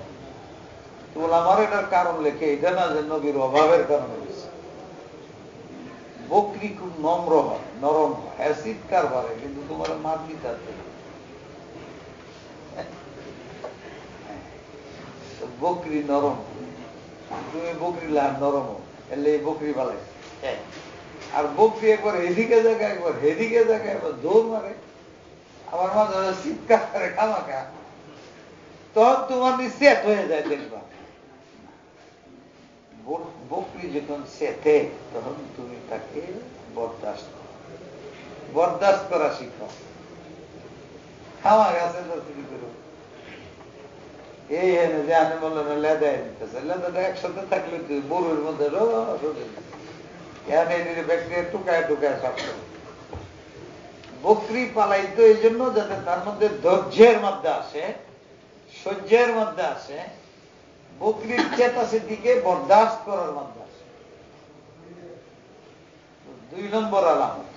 আমার এটার কারণ লেখে এটা না যে নবীর অভাবের কারণে হয়েছে। বকরি খুব নম্র হয়, নরম হয়, অ্যাসিড কারবারে, কিন্তু তোমার মারলি তাতে বকরি নরম, তুমি বকরি নরম এলে বকরি পালাইছে। আর বকরি একবার এদিকে জায়গায়, একবার হেদিকে জায়গায়, একবার দৌড় মারে, আমার মাঝে চিৎকার করে খামাখা, তখন তোমার সেট হয়ে যায়। দেখবা বকরি যখন সেটে, তখন তুমি তাকে বরদাস্ত করা শিখো। খামা গাছে চুরি করো, এই এনে যে আনে বললো না লেদায় দিতেছে, লেদাটা একসাথে থাকলে তুই বরুর মধ্যে ব্যাকটেরিয়া টুকায় টুকায় সব। বকরি পালাইতো এই জন্য যাতে তার মধ্যে ধৈর্যের মধ্যে আসে, সহ্যের মধ্যে আসে, বকরির চেতাসের দিকে বরদাস্ত করার মধ্যে আসে। 2 নম্বর আলামত,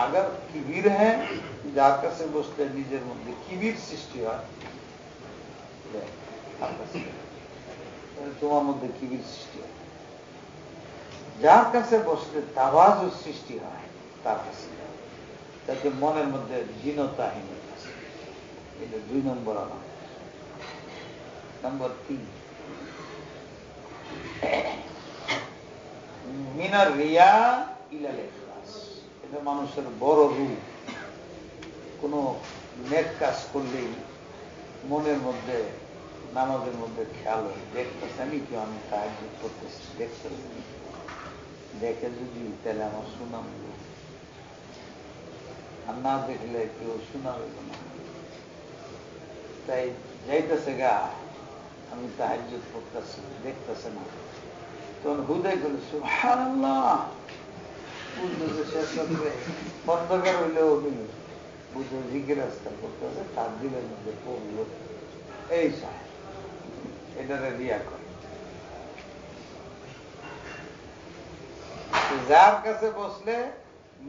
আগার কিবির হ্যাঁ, যার কাছে বসলে নিজের মধ্যে কিবির সৃষ্টি হয়, তোমার মধ্যে কিবির সৃষ্টি হয়। যার কাছে বসলে তাওয়াজুর সৃষ্টি হয় তার কাছে, যাতে মনের মধ্যে দীনতাহীনতা আছে। এটা 2 নম্বর আলামত। নম্বর 3, মিনার রিয়া ইলাল ইখলাস। এটা মানুষের বড় রূপ। কোন নেক কাজ করলেই মনের মধ্যে, নামাজের মধ্যে খেয়াল হয়, দেখতেছে আমি কেউ, আমি তাহাজ্জুদ করতেছি, দেখতেছি, দেখে যদি তাহলে আমার সুনাম, আর না দেখলে কেউ শোনাবে না। তাই যাইতেছে গা, আমি তাহাজ্জুদ করতেছি, দেখতেছে না, তখন হুদাই করে সুবহানাল্লাহ, বুঝতেছে শেষ রাত্রে অন্ধকার হইলেও বুঝতে জিকির আজকাল করতেছে, তার দিলের মধ্যে পড়লো, এই চায় এটারে রিয়া করে। যার কাছে বসলে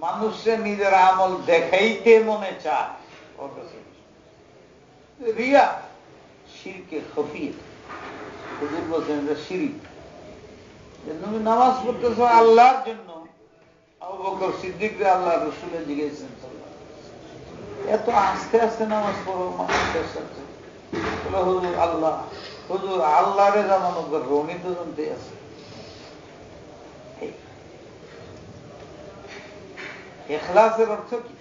মানুষের নিজের আমল দেখাইতে মনে চায়, ওর কাছে রিয়া শিরকে খফিয়ে। হুজুর বলছেন এটা শিরিক। তুমি নামাজ পড়তেছ আল্লাহর জন্য, আবু বকর সিদ্দিককে আল্লাহ রসুলের জিজ্ঞেসেন, এত আস্তে আস্তে নামাজ পড়ো মানুষের সাথে? হুজুর আল্লাহ, হুজুর আল্লাহরে জানানো রনি তো জানতে আছে। ইখলাসের অর্থ কি?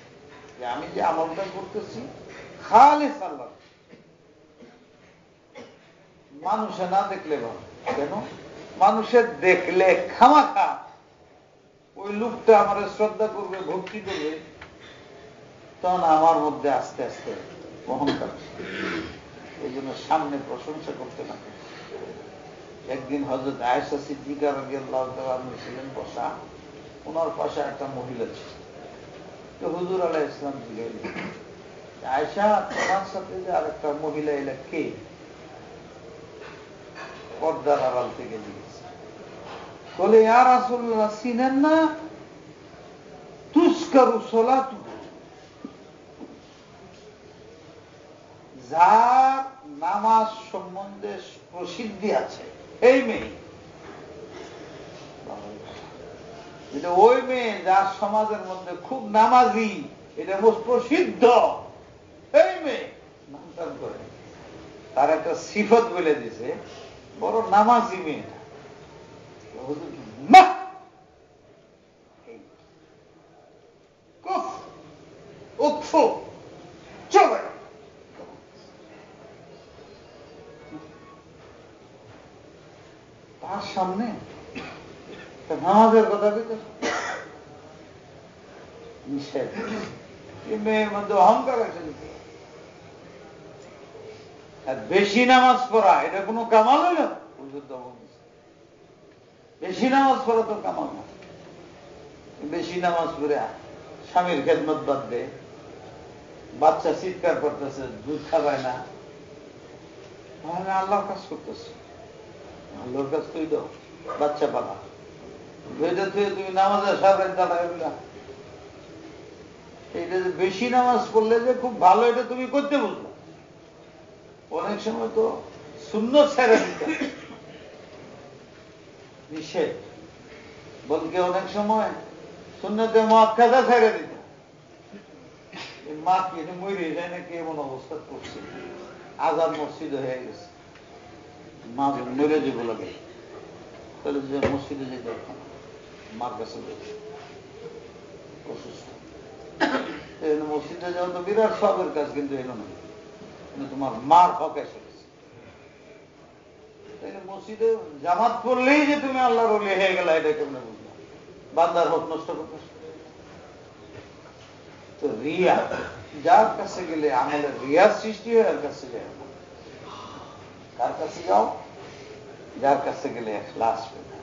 যে আমি যে আমলটা করতেছি খালিস আল্লাহ, মানুষে না দেখলে ভালো। কেন? মানুষের দেখলে খামাখা ওই লোকটা আমার শ্রদ্ধা করবে, ভক্তি করবে, তখন আমার মধ্যে আস্তে আস্তে অহংকার। এই জন্য সামনে প্রশংসা করতে না। একদিন হযরত আয়েশা সিদ্দিকা রাদিয়াল্লাহু তাআলা ছিলেন বসা, ওনার পাশে একটা মহিলা ছিল। তো হুজুর আলাইহিস সালাম জিজ্ঞেস, আয়েশা তোমার সাথে যে আরেকটা মহিলা এলা কে? পর্দার আড়াল থেকে জিজ্ঞেস বলে, ইয়া রাসূলুল্লাহ চিনেন না? তুসকারু সালাতু, যার নামাজ সম্বন্ধে প্রসিদ্ধি আছে এই মেয়ে। এটা ওই মেয়ে যার সমাজের মধ্যে খুব নামাজি, এটা মোস্ট প্রসিদ্ধ এই মেয়ে। নামটাম করে তার একটা সিফত বলে দিছে, বড় নামাজি মেয়েটা। চলে তার সামনে নামাজের কথা নিষেধ। মেয়ের মধ্যে অহংকার আছে। আর বেশি নামাজ পড়া এটা কোনো কামাল হইল? বেশি নামাজ পড়া তো কামাল না। বেশি নামাজ পড়ে স্বামীর খেদমত বাদ দে, বাচ্চা চিৎকার করতেছে, দুধ খাবায় না, তাহলে আল্লাহর কাজ করতেছে। আল্লাহর কাজ তুই দাও, বাচ্চা পালা দুইটা তুই, তুমি নামাজে সারা দাঁড়ায় না, এটা যে বেশি নামাজ পড়লে যে খুব ভালো, এটা তুমি করতে বুঝলো। অনেক সময় তো সুন্নত ছেড়ে দিতে নিষেধ, বলকে অনেক সময় সুন্নতে মুআক্কাদা ছেড়ে দিতে। মা কি মরে যায় নাকি এমন অবস্থা করছে, আজান মসজিদ হয়ে গেছে, মা মরে যাবো লাগে, তাহলে যে মসজিদে যেতে মার কাছে অসুস্থ, মসজিদে যাওয়া তো বিরাট সবের কাজ, কিন্তু এলো না, কিন্তু তোমার মার হক এসে গেছে। মসজিদে জামাত পড়লেই যে তুমি আল্লাহর ওলি হয়ে গেলা, এটা কেমনে বুঝলা? বান্দার হক নষ্ট করতে। তো রিয়া, যার কাছে গেলে আমলের রিয়ার সৃষ্টি হয়, আর কাছে যায় না। কার কাছে যাও? যার কাছে গেলে ইখলাস পেতে,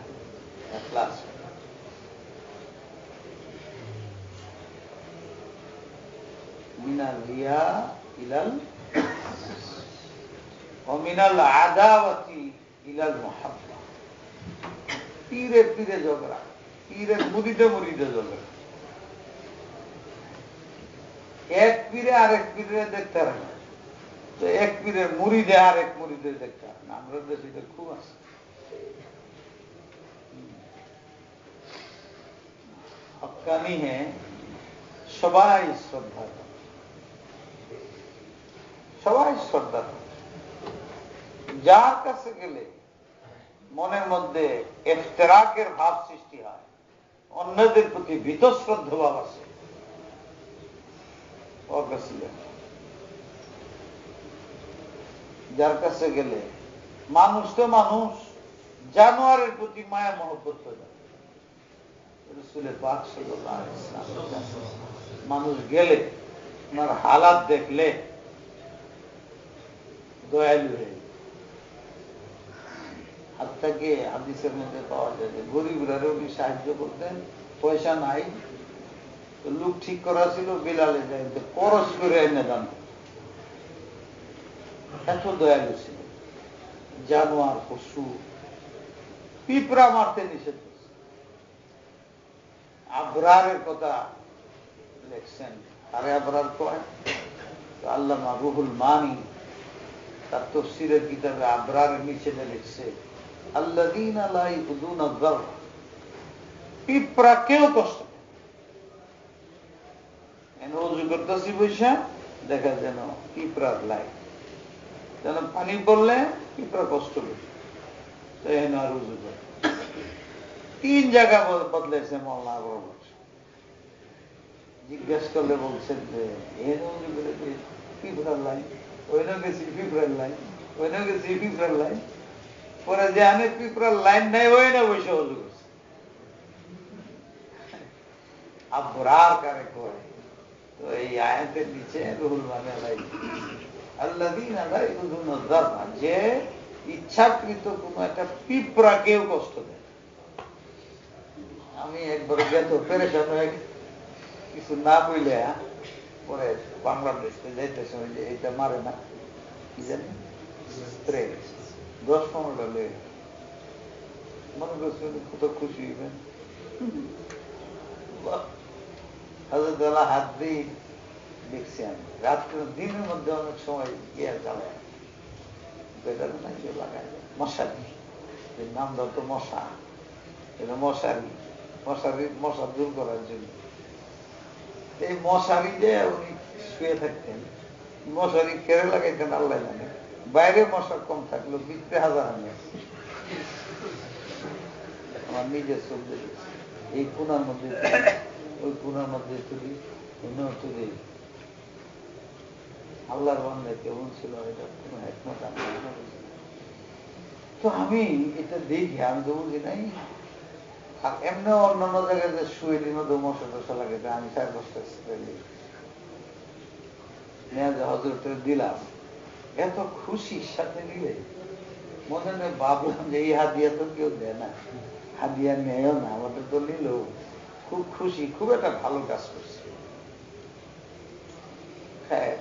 ইখলাস পেতে। মিনাল রিয়া ইলাল ওয়া মিনাল আদাওয়াতি ইলাল মুহাব্বা। পীরে পীরে ঝগড়া, পীরের মুরিদে মুরিদে ঝগড়া। এক পীরে আরেক পীরে দেখতে পারে না, তো এক পীরের মুরিদে আরেক মুরিদে দেখতে পারে না। আমরা দেশে খুব আছে। হক্কানি হে, সবাই শ্রদ্ধা করে, সবাই শ্রদ্ধা করে। যার কাছে গেলে মনের মধ্যে ইফতিরাকের ভাব সৃষ্টি হয়, অন্যদের প্রতি বীতশ্রদ্ধা ভাব আছে, ওর কাছে গেলে। যার কাছে গেলে মানুষ তো মানুষ, জানোয়ারের প্রতি মায়া মহব্বত হয়ে যায়। রাসূলের পাক সাল্লাল্লাহু আলাইহি ওয়াসাল্লাম মানুষ গেলে, ওনার হালাত দেখলে দয়ালু হয়ে। হাতটাকে হাদিসের মধ্যে পাওয়া যায় যে গরিবরা উনি সাহায্য করতেন, পয়সা নাই, লোক ঠিক করা ছিল, বিলালে যায় খরচ করে এনে দান। এত দয়ালু ছিল। জানোয়ার, পশু, পিঁপড়া মারতে নিষেধ করছে। আবরারের কথা লেখছেন, আরে আবরার কয় আল্লামা রুহুল মানি তার তাফসীরের কিতাবে আবরারের নিচে লিখছে, আল্লাযীনা লা ইয়াকুদুনা যাররা, পিঁপড়া কেউ কষ্ট দেয়। ওযু করতেছি বৈশা দেখা যেন পিঁপড়ার লাই, যেন পানি পড়লে পিঁপড়া কষ্ট পেত, আর উজু করে। 3 জায়গা বদলাইছে মোল্লা আবরার। জিজ্ঞেস করলে বলছেন যে এনে উজু করে পিঁপড়ার লাই, ওইখানে গেছি পিঁপড়ার লাইন, ওইখানে গেছি পিঁপড়ার লাইন, পরে যে আমি পিঁপড়ার লাইন নাই ওই না বসে উজু করছি। আবরার কারে কয়? তো এই আয়াতের নিচে রুহুল মানে আল্লাযীনা লা ইয়াকুদুনা যাররা, যে ইচ্ছাকৃত কোন একটা পিঁপড়াকেও কষ্ট দেয়। আমি একবার গেত পেরেশান হয়ে কিছু না বইলে, পরে বাংলাদেশে যাইতে সময় যে এটা মারে না, কি জানি স্প্রে, 10-15টা লেগে মনে করছি কত খুশি হইবেন। হযরত আলা হাত দিয়ে দেখছি আমি রাত্রে, দিনের মধ্যে অনেক সময় গিয়ে জ্বালায় বেদারে না গিয়ে লাগায় মশারি, নামটা তো মশা, এটা মশারি, মশা দূর করার জন্য। এই মশারি যে উনি শুয়ে থাকতেন, মশারি কেড়ে লাগাইতেন আল্লাহ জানে, বাইরে মশা কম থাকলো, ভিতরে হাজার হাজার। আমার নিজের চলতে এই কোনার মধ্যে ওই কোনার মধ্যে তুলি, অন্য তুলি। আল্লাহর বান্দা কেমন ছিল, এটা কোনো একমত আমি। তো আমি এটা দেখি, আমি তো বুঝি নাই। আর এমনি অন্যান্য জায়গায় যে শুয়ে দিন মধ্যে মশা টসা লাগে, আমি 4-5টা স্প্রে দিই, হজরতের দিলাম। এত খুশির সাথে দিলে মনে হয় ভাবলাম যে এই হাদিয়া তো কেউ দেয় না, হাদিয়া নেয়ও না, আমাদের তো নিল। খুব খুশি, খুব একটা ভালো কাজ করছে। হ্যাঁ,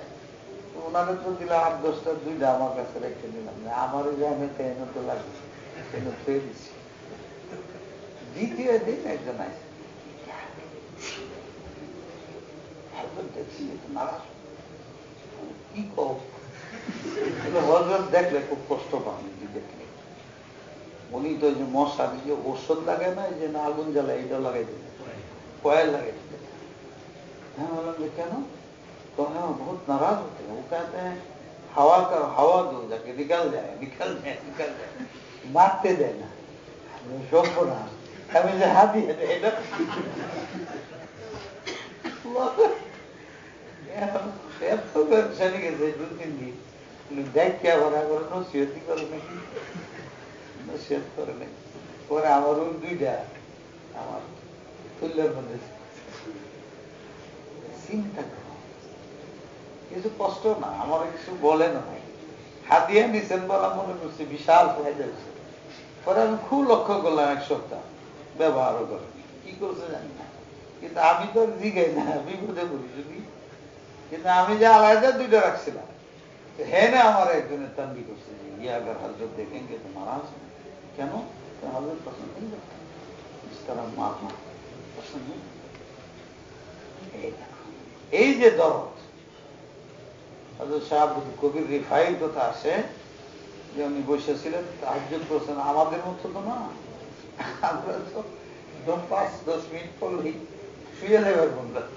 ওনাদের তো দিলাম 8-10টা, 2টা আমার কাছে রেখে দিলাম, আমারও যে আমি এনে তো লাগবে, এনে ফেলে দিচ্ছি। দ্বিতীয় দিন একজন আছে, দেখছি একটু নারাজ। কি কও? হযরত দেখলে খুব কষ্ট পান দেখলে। উনি তো যে মশা দিয়ে ওষুধ লাগায় না, এই যে আগুন জ্বালায়, এটা লাগাই দিলেন, কয়েল লাগাই দিলেন। হ্যাঁ, বললাম যে কেন? तो हाँ बहुत नाराज होते हैं। वो कहते हैं हवा दो, जाके निकल जाए। मारते देना সম্পূর্ণ আমি যে হাতি এটা ব্যবসা গেছে 2-3 দিন দেখে আবার করে নসিহতি করে নাকি, নসিহত করে নাকি। পরে আমার ওই 2টা আমার তুল্যের মধ্যে চিন্তা করো, কিছু কষ্ট না, আমার কিছু বলে না, হাতিয়া নিছেন বলা মনে করছি বিশাল ফায়দা হয়েছে। পরে আমি খুব লক্ষ্য করলাম 1 সপ্তাহ ব্যবহারও করে কি করছে জানি না, কিন্তু আমি তো জিগাই না, বিপদে পড়ি যদি। কিন্তু আমি যে আলাদা 2টা রাখছিলাম, হ্যাঁ না, আমার একজনের তান্ডি করছে যে ये अगर हजरत देखेंगे तो नाराज है। কেন? हजरत पसंद नहीं करता इस तरह मारना, पसंद नहीं। এই যে দরদ হযরত শাহ আব্দুল কবির রিফাইর কথা আসে যে উনি বসেছিলেন তাহাজ্জুদ করছেন, আমাদের মতো তো না, আমরা তো 5-10 মিনিট পড়লেই শুয়ে যাবার বললাম।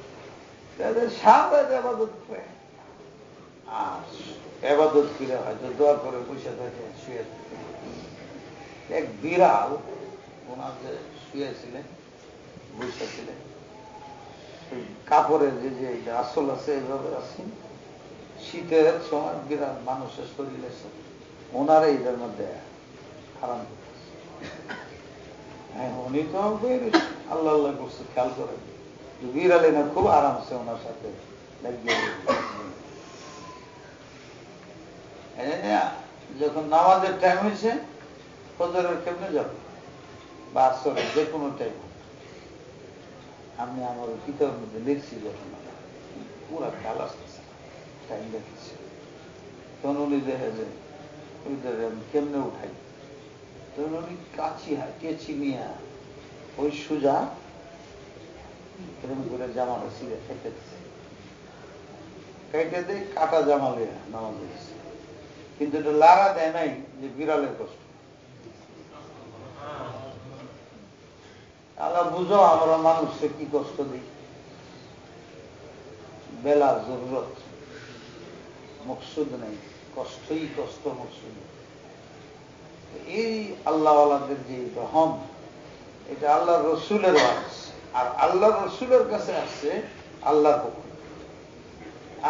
তাদের সামনে আবাদত করে আর আবাদত করে হয়তো দোয়া করে বসে থাকে, শুয়ে থাকে। এক বিড়াল ওনার যে শুয়েছিলেন, বসেছিলেন, কাপড়ের যে আসল আছে এইভাবে আছে, শীতের সময় বিরাট মানুষের শরীরে ওনারা এদের মধ্যে আরাম করতেছে। হ্যাঁ, উনি তো আল্লাহ আল্লাহ করছে, খেয়াল করেন বিড়ালে না খুব আরাম আছে ওনার সাথে যখন নামাজের টাইম হয়েছে, ফজরের কেমনে যাবে বা আসরের যে কোনো টাইম, আমি আমার কিতাবের মধ্যে লিখছি যখন পুরা খেয়াল আসতেছে, টাইম দেখেছি, তখন উনি দেখে যে আমি কেমনে উঠাই, তখন উনি কেচি নিয়ে ওই সোজা এরকম করে জামাটা ছিঁড়ে কেটে দিচ্ছে, কেটে দিয়ে কাটা জামা লিয়ে নামাজ দিচ্ছে। কিন্তু এটা লাড়া দেয় নাই যে বিড়ালের কষ্ট। আল্লাহ বুঝো আমরা মানুষকে কি কষ্ট দিই, বেলার জরুরত, মকসুদ নেই, কষ্টই কষ্ট, মকসুদ। এই আল্লাহওয়ালাদের যে রহম, এটা আল্লাহ রসুলের ওয়াজ, আর আল্লাহ রসুলের কাছে আসছে আল্লাহর পক্ষ।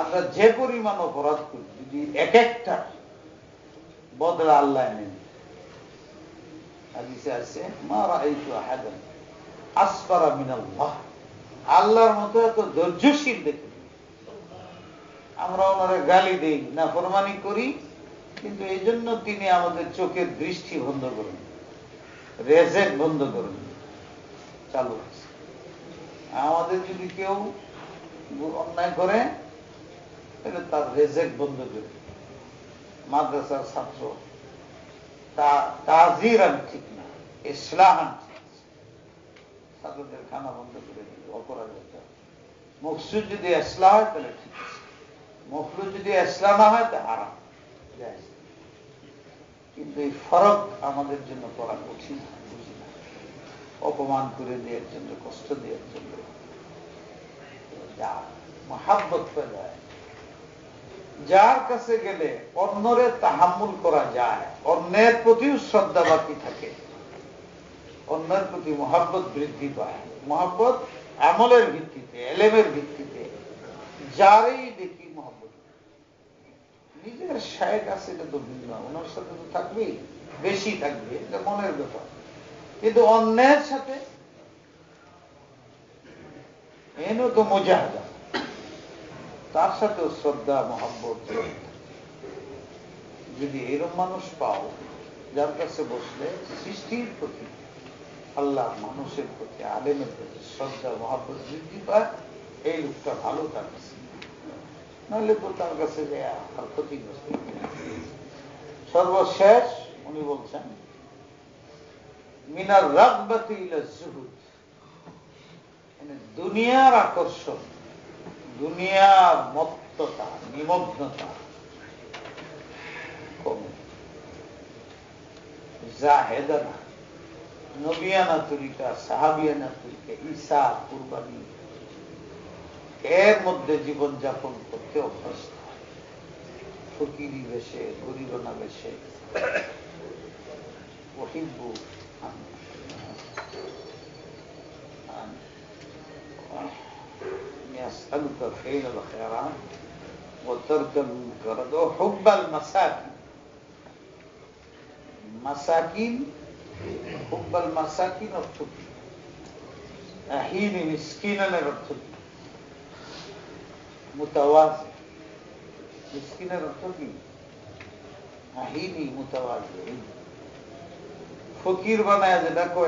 আমরা যে পরিমাণ অপরাধ করি, যদি এক একটা বদলা আল্লাহ নেন, হাদিসে আছে মা রাআইতু আহাদান আসফারা মিনাল্লাহ, আল্লাহর মতো এত ধৈর্যশীল দেখি। আমরা ওনারে গালি দেই, নাফরমানি করি, কিন্তু এই জন্য তিনি আমাদের চোখের দৃষ্টি বন্ধ করেন, রেজেক বন্ধ করেন, চালু আছে। আমাদের যদি কেউ অন্যায় করে তাহলে তার রেজেক বন্ধ করে, মাদ্রাসার ছাত্র তাজিরান ঠিক না, ইসলাহান ঠিক, ছাত্রদের খানা বন্ধ করে দিল, অপরাধ হতে। মকসুদ যদি ইসলাম হয় তাহলে ঠিক আছে, মকসুদ যদি ইসলাম না হয় তা হারাম যায়। কিন্তু এই ফরক আমাদের জন্য করা কঠিন, বুঝি না। অপমান করে দেওয়ার জন্য, কষ্ট দেওয়ার জন্য যা মহাব্বত হয়ে যায়, যার কাছে গেলে অন্যরে তাহাম্মুল করা যায়, অন্যের প্রতিও শ্রদ্ধা বাকি থাকে, অন্যের প্রতি মহাব্বত বৃদ্ধি পায়। মহাব্বত আমলের ভিত্তিতে, এলেমের ভিত্তিতে, যারই দেখি মহাব্বত। নিজের শায়েখ আছে এটা তো ভিন্ন, ওনার সাথে তো থাকবেই, বেশি থাকবে, এটা মনের ব্যাপার। কিন্তু অন্যের সাথে এনও তো মুজাহাদা, তার সাথেও শ্রদ্ধা মহাব্বত। যদি এরকম মানুষ পাও যার কাছে বসলে সৃষ্টির প্রতি, আল্লাহ, মানুষের প্রতি, আলেমের প্রতি শ্রদ্ধা মহাব্বত বৃদ্ধি পায়, এই লোকটা ভালো তার কাছে। নাহলে তো তার কাছে আর ক্ষতিগ্রস্ত। সর্বশেষ উনি বলছেন মিনার রাগবাতি ইলা যুহুদ, দুনিয়ার আকর্ষণ দুনিয়ার মত্ততা, নিমগ্নতা কমে, জাহেদানা, নবিয়ানা তরিকা, সাহাবিয়ানা তরিকা, ঈসা, কুরবানি, এর মধ্যে জীবনযাপন করতে অভ্যস্ত, ফকিরি বেশে, গরিবনা বেশে। أحب أني أسألك فعل الخيرات وترك المنكرات وحب المساكين مساكين حب المساكين অর্থ কি? أحين مسكينا অর্থ কি? মুতাওয়াজি। মিসকিনের অর্থ কি? আহিনি মুতাওয়াজি। ফকির বানায় যে দেখো,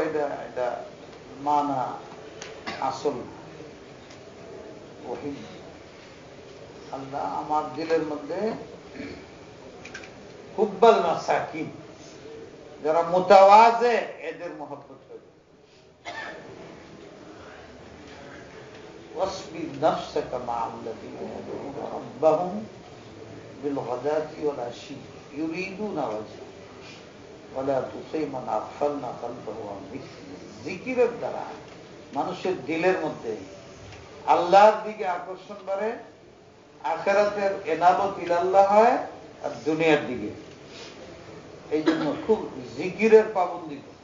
এটা মানা আসল। আল্লাহ আমার দিলের মধ্যে হুব্বাল মাসাকিন, যারা মুতাওয়াজে, এদের মহব্বত হবে। ওয়াসবির নাফসাকা মা'আল্লাযীনা ইয়াদউনা রাব্বাহুম বিল গাদাতি ওয়াল আশি ইউরিদুনা ওয়াজহা ওয়ালা তুসি মান আগফালনা কলবাহু আন যিকরি। জিকিরের দ্বারা মানুষের দিলের মধ্যে আল্লাহর দিকে আকর্ষণ বাড়ে, আখিরাতের এনাবত ইলাল্লাহ হয়, আর দুনিয়ার দিকে। এই জন্য খুব জিকিরের পাবন্দি করো,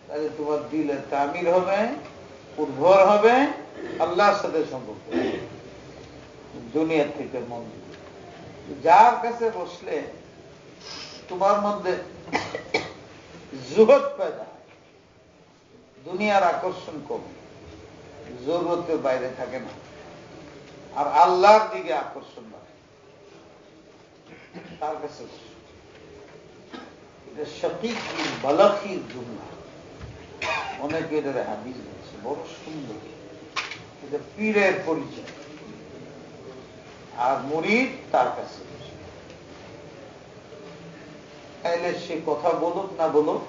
তাহলে তোমার দিলে তামির হবে, উর্বর হবে, আল্লাহর সাথে সম্পর্ক, দুনিয়ার থেকে মন। যার কাছে বসলে তোমার মধ্যে জুহদ পয়দা হয়, দুনিয়ার আকর্ষণ কমে, জরুরতের বাইরে থাকে না, আর আল্লাহর দিকে আকর্ষণ বাড়ে, তার কাছে বসে। এটা শফিকুল বালাখির জুমলা, অনেকে এটার হাদিস বলছে, বড় সুন্দর। এটা পীরের পরিচয়, আর মুরিদ তার কাছে বসে। তাইলে সে কথা বলুক না বলুক,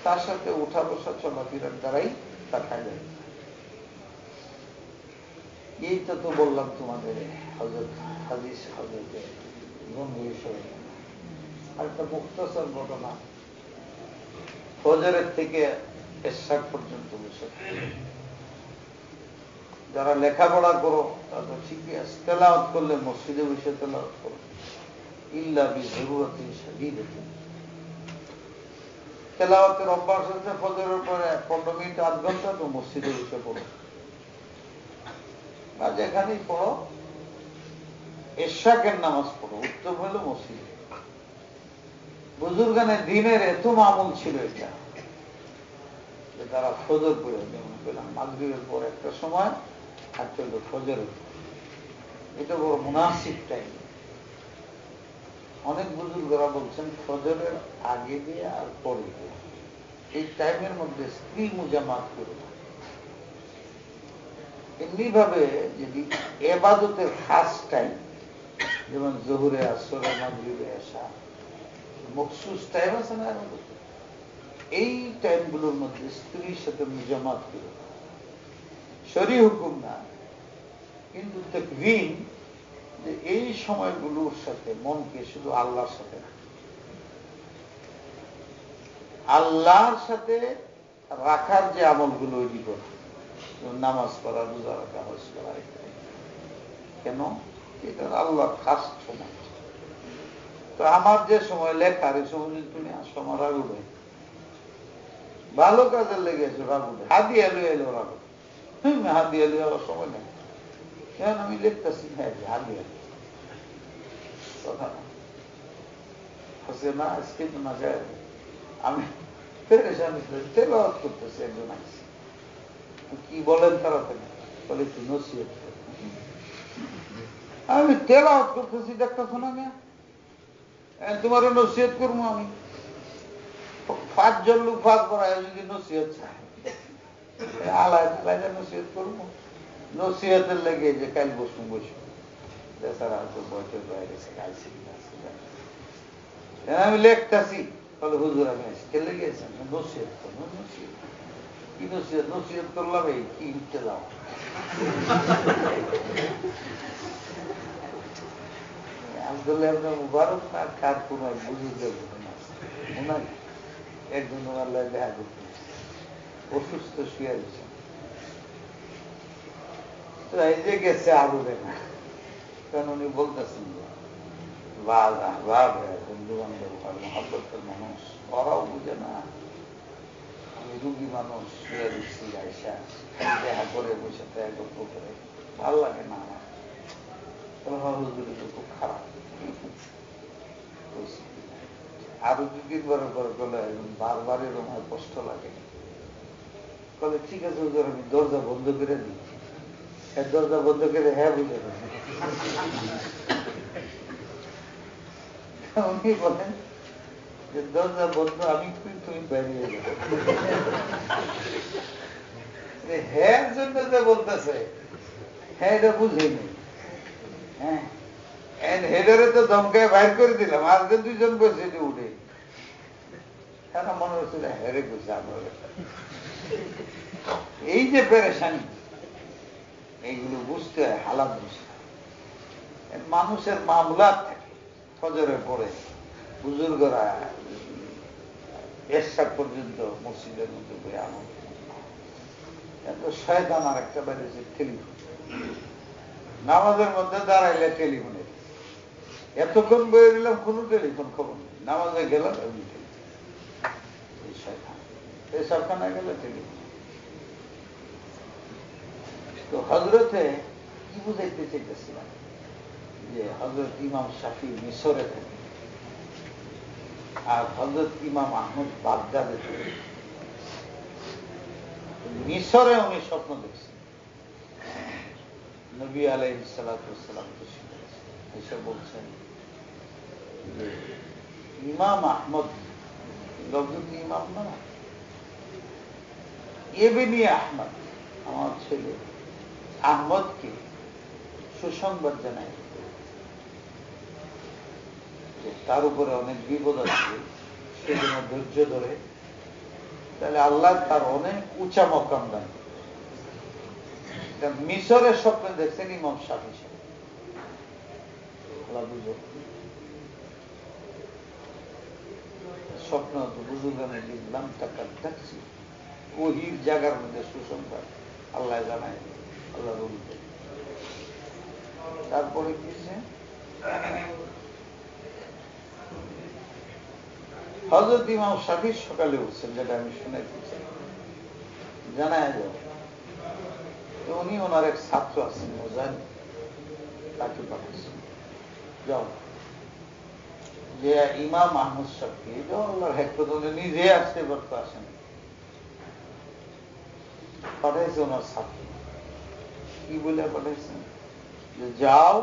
তার সাথে উঠা বসা চলাফেরার দ্বারাই দেখা যায়। এইটা তো বললাম তোমাদের হযরত হাদিস, হযরত বন্ধু হিসেবে। আর একটা মুখতাসার ঘটনা, ফজরের থেকে এশার পর্যন্ত বসে যারা লেখাপড়া করো তাদের ঠিকই আছে, তেলাওয়াত করলে মসজিদে বসে তেলাওয়াত করো, ইল্লা বিজরুরাতিন শাদীদাতিন। তেলাওয়াতের অভ্যাস হচ্ছে ফজরের পরে 15 মিনিট, আধ ঘন্টা, তো মসজিদে বসে পড়ো, বা যেখানেই পড়ো, এশাকের নামাজ পড়ো, উত্তম হলো মসজিদে। বুজুর্গানে দিনের এত মামুল ছিল এটা, যে তারা ফজর পড়ে, যেমন পেলাম মাগরিবের পর একটা সময়, আর চললো ফজরের। এটা বড় মুনাসিব টাইম। অনেক বুজুর্গরা বলছেন ফজরের আগে দিয়ে আর পরে দিয়ে, এই টাইমের মধ্যে স্ত্রী মুজামাত করে না। এমনি ভাবে যদি ইবাদতের খাস টাইম, যেমন জোহরে, আসরে, মাগরিবে, এশা, মখসুস টাইম আছে না, এই টাইমগুলোর মধ্যে স্ত্রীর সাথে মুজামাত করে, শরী হুকুম না, কিন্তু তাকবীর, যে এই সময়গুলোর সাথে মনকে শুধু আল্লাহর সাথে রাখে, আল্লাহর সাথে রাখার যে আমলগুলো ওই করে, নামাজ পড়া, রোজা রাখা, হজ করা, কেন? এটা আল্লাহর খাস সময়। তো আমার যে সময় লেখার, এই সময় যদি তুমি আসো, আমার রাগ উঠে, ভালো কাজের লেগে এসো, রাগ উঠে, হাদিয়া লুয়ে এলো রাগ উঠে, হাদিয়া লুয়ে আমার সময় নেই, কেন? আমি লিখতেছি, হ্যাঁ হাদিয়া কথা না, হাসে না, আজকে তো না যায়। আমি পেরেশানি তেলাওয়াত করতেছি, একজন আসছে, কি বলেন তাড়াতাড়ি, বলে একটু নসিহত করে। আমি তেলাওয়াত করতেছি, দেখতেছো না, তোমার নসিহত করবো আমি? 5 জন লোক ভাগ করায় যদি নসিহত চায়, আলাদা নসিহত করবো? নসিহতের লেগে যে কাল বসুন বেচারা হয়তো বয়সের বাইরে কালছি, আমি লেখতেছি, বলে হুজুর আমি আজকে লেগেছি, নসিহত করবো। নসিহত কি নসিহত করলাম, এই কি উঠতে দাও। আব্দুল্লাহ মুবারক না কার কোন বুজুর্গের ঘটনা আছে, ওনার একজন আল্লাহ দেখা করতে অসুস্থ শুয়ে দিচ্ছেন। তো এই যে গেছে আরো দেখা, কারণ উনি বলতেছেন বন্ধু বান্ধব হয় মহাব্বতের মানুষ, ওরাও বুঝে না আমি রুগী মানুষ, শুয়ে দিচ্ছি আইসা দেখা করে বসে গল্প করে ভালো লাগে না আমার। হুজুরি তো খুব খারাপ, আরো 2-3 বার করলে বারবার এরকম হয়, কষ্ট লাগে। বলে ঠিক আছে হুজুর, আমি দরজা বন্ধ করে দিই। দরজা বন্ধ করে হ্যাঁ বুঝে উনি বলেন যে দরজা বন্ধ আমি তুমি বেরিয়ে যাবো। হ্যাঁ জন্য যে বলতেছে হ্যাঁ এটা বুঝেনি। হ্যাঁ হেডারে তো দমকায় বাইর করে দিলাম, আর যে 2 জন বসে উঠে তারা মনে হচ্ছিল হেরে বসে আমার। এই যে পেরেশানি, এইগুলো বুঝতে হয়, হালাত বুঝতে হয়। মানুষের মামলাত থাকে ফজরের পরে, বুজুর্গরা এরশা পর্যন্ত মসজিদের মধ্যে বই আমল। শয়তান আর একটা বেড়েছে টেলিফোন, নামাজের মধ্যে দাঁড়াইলে টেলিফোনের এতক্ষণ বয়ে দিলাম, কোন টেলিফোন খবর নেই, নামাজে গেলাম এমনি টেলিফোন। এই শয়তান এই সরকারে গেলে টেলিফোন। তো হজরতে কি বুঝাইতে চাইতেছিলাম যে হজরত ইমাম শাফি মিশরে থাকে আর হজরত ইমাম আহমদ বাগদাদে থাকে। মিশরে উনি স্বপ্ন দেখছেন নবী আলাইহিস সালাম এসে বলছেন যে ইমাম আহমদ লব্ধ ইমাম না, ইবনে আহমদ আমার ছেলে আহমদকে সুসংবাদ জানায় যে তার উপরে অনেক বিপদ আসবে, সেজন্য ধৈর্য ধরে, তাহলে আল্লাহ তার অনেক উঁচা মকাম দান। মিশরের স্বপ্নে দেখছেন ইমাম শাফি সাহেব। স্বপ্ন তো বুঝলাম লিখলাম টাকা দেখছি ওহির জায়গার মধ্যে সুসংবাদ আল্লাহ জানায়, আল্লাহ রুলতে। তারপরে কি হযরত ইমাম শাফি সকালে উঠছেন, যেটা আমি শুনাইতেছি, জানায় যাও উনি ওনার এক ছাত্র আছেন মোজান, তাকে পাঠাচ্ছেন, যাও যে ইমাম আহমদ শাফি আল্লাহর হেকমত উনি নিজে আসতে পারতো, আসেন, পাঠাইছে ওনার ছাত্র। কি বলে পাঠাইছেন যে যাও,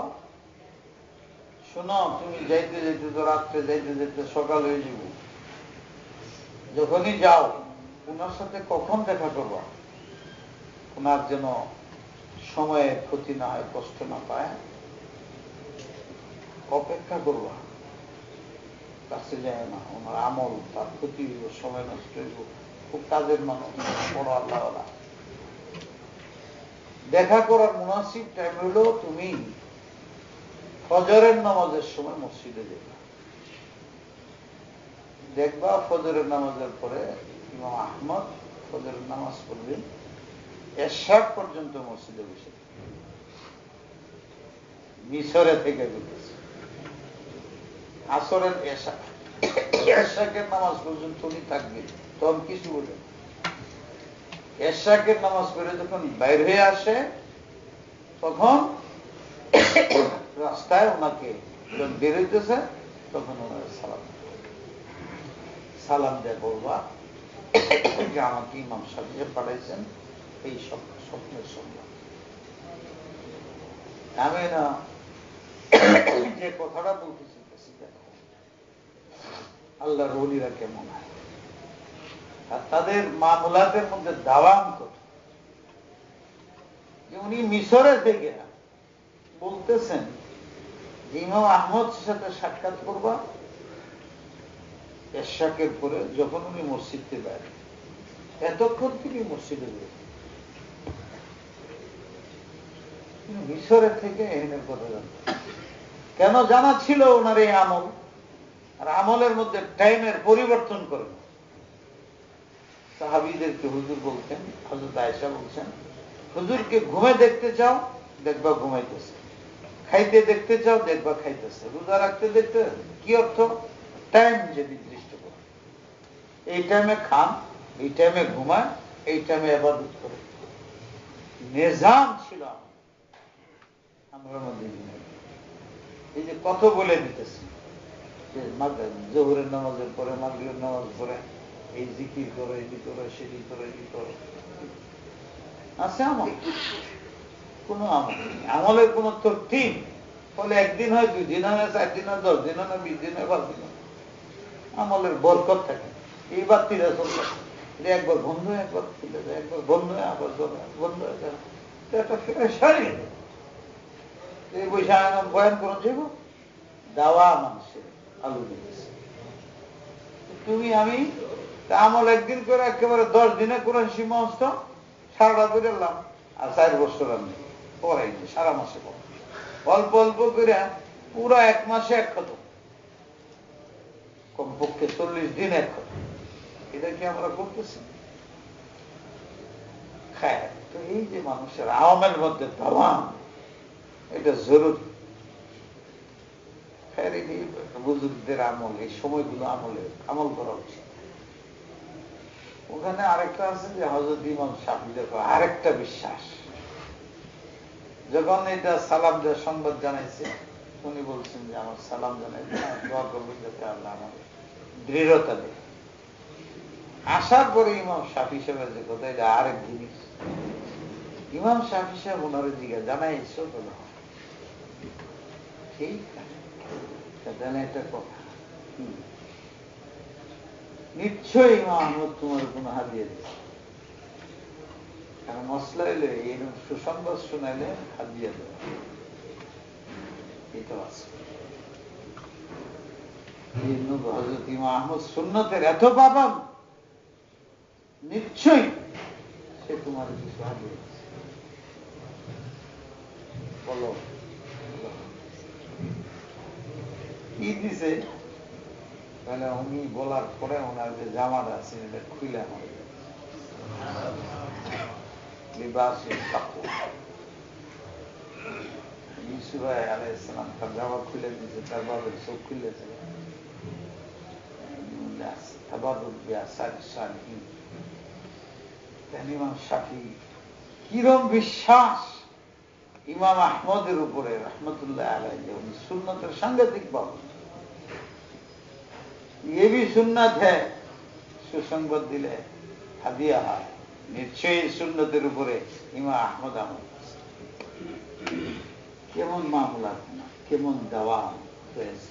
শোনো তুমি যাইতে যাইতে তো রাত্রে যাইতে যাইতে সকাল হয়ে যাব, যখনই যাও ওনার সাথে কখন দেখা করবা, ওনার যেন সময়ের ক্ষতি না হয়, কষ্ট না পায়, অপেক্ষা করবা, কাছে যায় না, ওনার আমল তার ক্ষতি হইব, সময় নষ্ট হইব, খুব কাজের মানুষ, বড় আল্লাহওয়ালা। দেখা করার মুনাসিব টাইম হইল তুমি ফজরের নামাজের সময় মসজিদে যাবে, দেখবা ফজরের নামাজের পরে ইমাম আহমদ ফজরের নামাজ পড়বেন, এশা পর্যন্ত মসজিদে বসে মিশরে থেকে বলতেছে, আসরের এশাকের নামাজ পর্যন্ত উনি থাকবেন। তখন কিছু বলে এশাকের নামাজ পড়ে যখন বাইর হয়ে আসে, তখন রাস্তায় ওনাকে যখন বেরোইতেছে, তখন ওনার সালাম দিয়ে বলবা যে আমাকে ইমাম সাহেব পাঠাইছেন এই স্বপ্নের সংবাদ। আমি না যে কথাটা বলতেছি, দেখো আল্লাহর ওলিরা কেমন হয়, আর তাদের মামলাতের মধ্যে দাওয়াম কত, যে উনি মিশরে থেকে বলতেছেন যে ইমাম আহমদ সাথে সাক্ষাৎ করবা এশাকের পরে, যখন উনি মসজিদে বাইরে, এতক্ষণ তিনি মসজিদে গিয়েছেন। মিশরের থেকে এহেনের কথা জানতেন। কেন জানা ছিল ওনার এই আমল? আর আমলের মধ্যে টাইমের পরিবর্তন করেন। সাহাবীদেরকে হুজুর বলতেন, হযরত আয়েশা বলছেন, হুজুরকে ঘুমে দেখতে চাও, দেখবা ঘুমাইতেছে। খাইতে দেখতে চাও, দেখবা খাইতেছে। রোজা রাখতে দেখতে, কি অর্থ? টাইম যে নির্দিষ্ট করে, এই টাইমে খান, এই টাইমে ঘুমায়, এই টাইমে ইবাদত করে। নিজাম ছিল আমার মধ্যে। এই যে কত বলে দিতেছে যে জোহরের নামাজের পরে, মাগরিবের নামাজ পরে এই জিকির করো, এটি করো, সেটি করো, এটি করো, আছে আমল? কোন আমল নেই। আমলের কোন তরতিব ফলে একদিন হয়, 2 দিন হয়, 4 দিন হয়, 10 দিন হয়, 20 দিন হয়, 5 দিন হয়। আমলের বরকত থাকে। এই বাতিরা চলতে একবার বন্ধ হয়, একবার খুলে যায়, একবার বন্ধ হয়, আবার বন্ধ হয়ে যায়। একটা ফেরেশানি। এই বৈশাখ বয়ান করে যাব, দাওয়া মানুষের আলু দিয়েছে। তুমি আমি আমল একদিন করে একেবারে 10 দিনে কোরআন সীমাস্ত সারাটা করে এলাম, আর 4 বছর আমি পড়াইনি, সারা মাসে পড়া, অল্প অল্প করে পুরো 1 মাসে 1 খতম, কমপক্ষে 40 দিন 1 খতম। এটা কি আমরা করতেছি? হ্যাঁ। তো এই যে মানুষের আওয়ামের মধ্যে দাওয়াম, এটা জরুরি। বুজুর্গদের আমল, এই সময়গুলো আমল করা উচিত। ওখানে আরেকটা আছে যে হযরত ইমাম শাফিঈর আরেকটা বিশ্বাস। যখন এটা সালাম দেওয়ার সংবাদ জানাইছে, উনি বলছেন যে আমার সালাম জানাইছে, দোয়া করবেন যাতে আল্লাহ আমাদের দৃঢ়তা দেয়। আসার পরে ইমাম শাফিঈ সাহেবের যে কথা, এটা আরেক জিনিস। ইমাম শাফিঈ সাহেব ওনারে জিজ্ঞাসা জানাইছো তো? ঠিক আছে, একটা কথা, নিশ্চয়ই ইমাম আহমদ তোমার কোন হাদিয়া দিচ্ছে। কারণ মশলা এলে এরকম সুসংবাদ শোনাইলে হাদিয়া দেয়, এটা আছে। হযরত ইমাম আহমদ সুন্নতের এত পাবন, নিশ্চয়ই সে তোমার কিছু হাদিয়া দিচ্ছে। বলো কি দিছে? তাহলে উনি বলার পরে ওনার যে জামাটা আছে এটা খুলে আমার ইউসুফ আলাইহিস সালাম তার জামা খুলে দিয়েছে, তার বাবার চোখ খুলেছে। ইমাম শাফিঈ কিরম বিশ্বাস ইমাম আহমদের উপরে রহমতুল্লাহ আলাইহি, উনি সুন্নতের সাংঘাতিক বাবু। ये भी सुन्नत है, সুসংবাদ দিলে হাদিয়া হয়। নিশ্চয়ই সুন্নতের উপরে ইমাম আহমদ আমল। কেমন মামলা, কেমন দেওয়া হয়েছে।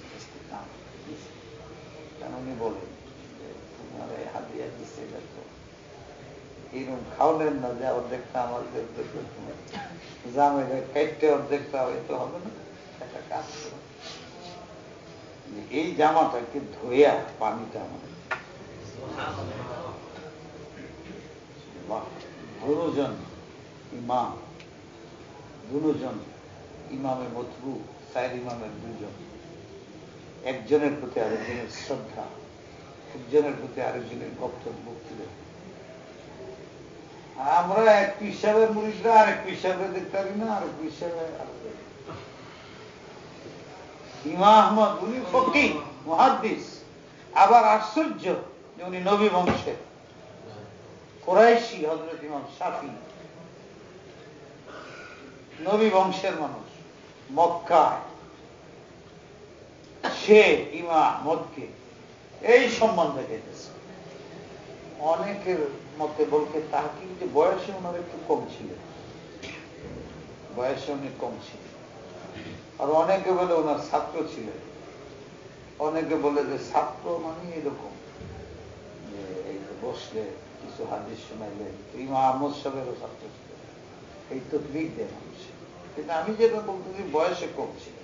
উনি বলেন তোমার হাদিয়া দিচ্ছে, এরকম খাওয়ালেন না যে অর্ধেকটা আমাদের জামে খাইতে অর্ধেকটা হয়তো হবে না। একটা কাজ করে এই জামাটাকে ধোয়া পানিটা আমাদের দুজন ইমাম, দুজন ইমামে মতবু, 4 ইমামের 2 জন, একজনের প্রতি আরেকজনের শ্রদ্ধা, একজনের প্রতি আরেকজনের বক্তব্য ছিল। আমরা এক পিসাবের মুরিদরা আরেক পিসাবে দেখতে পারি না, আরেক পিসাবে ইমাম আহমদ উনি ফকিহ মুহাদ্দিস, আবার আশ্চর্য যে উনি নবী বংশের কুরাইশি। হযরত ইমাম শাফিঈ নবী বংশের মানুষ, মক্কায় সে ইমাম আহমদকে এই সম্মান দেখাইতেছে। অনেকের মতে বলতে তাহকিক যে বয়সে ওনার একটু কম ছিল, বয়সে অনেক কম ছিল। আর অনেকে বলে ওনার ছাত্র ছিলেন, অনেকে বলে যে ছাত্র মানে এরকম যে এই বসলে কিছু হাদিস শোনাইলেন, ইমাম আহমদ সাহেবেরও ছাত্র ছিল, এই তো দিক দেয় মানুষ। কিন্তু আমি যেটা বলতেছি বয়সে কম ছিল,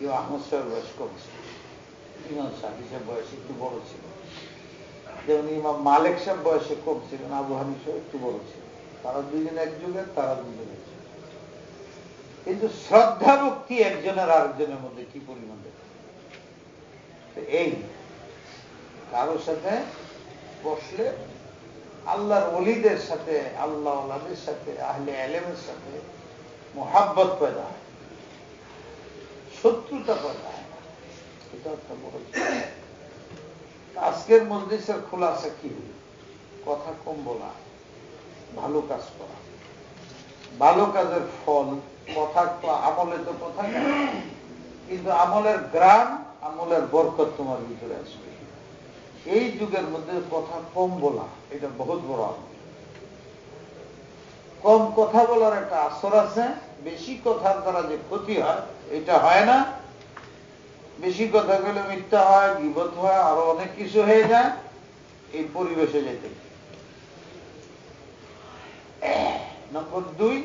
ইমাম আহমদ সাহেবের বয়স কম ছিল, ইমাম শাফিঈ সাহেব বয়সে একটু বড় ছিল। যেমন ইমাম মালিক সাহেব বয়সে কম ছিলেন, আবু হানিফা একটু বড় ছিল, তারা দুইজন এক যুগের, তারা দুজনে, কিন্তু শ্রদ্ধা ভক্তি একজনের আরেকজনের মধ্যে কি পরিমাণ দেখে। এই কারোর সাথে বসলে আল্লাহর ওলিদের সাথে, আল্লাহ ওলাদের সাথে, আহলে এলেমের সাথে মোহাব্বত পয়দা হয়, শত্রুতা পয়দা হয় না। এটা একটা বড়। আজকের মজলিসের খোলাসা কি হল? কথা কম বলা, ভালো কাজ করা, ভালো কাজের ফল। কথা তো আমলে তো কথা না, কিন্তু আমলের গ্রাম, আমলের বরকত তোমার ভিতরে আসবে। এই যুগের মধ্যে কথা কম বলা, এটা বহুত বড় আমল। কম কথা বলার একটা আসর আছে, বেশি কথার দ্বারা যে ক্ষতি হয় এটা হয় না। বেশি কথা বলে মিথ্যা হয়, গীবত হয়, আরো অনেক কিছু হয়ে যায়। এই পরিবেশে যেতে। নম্বর 2,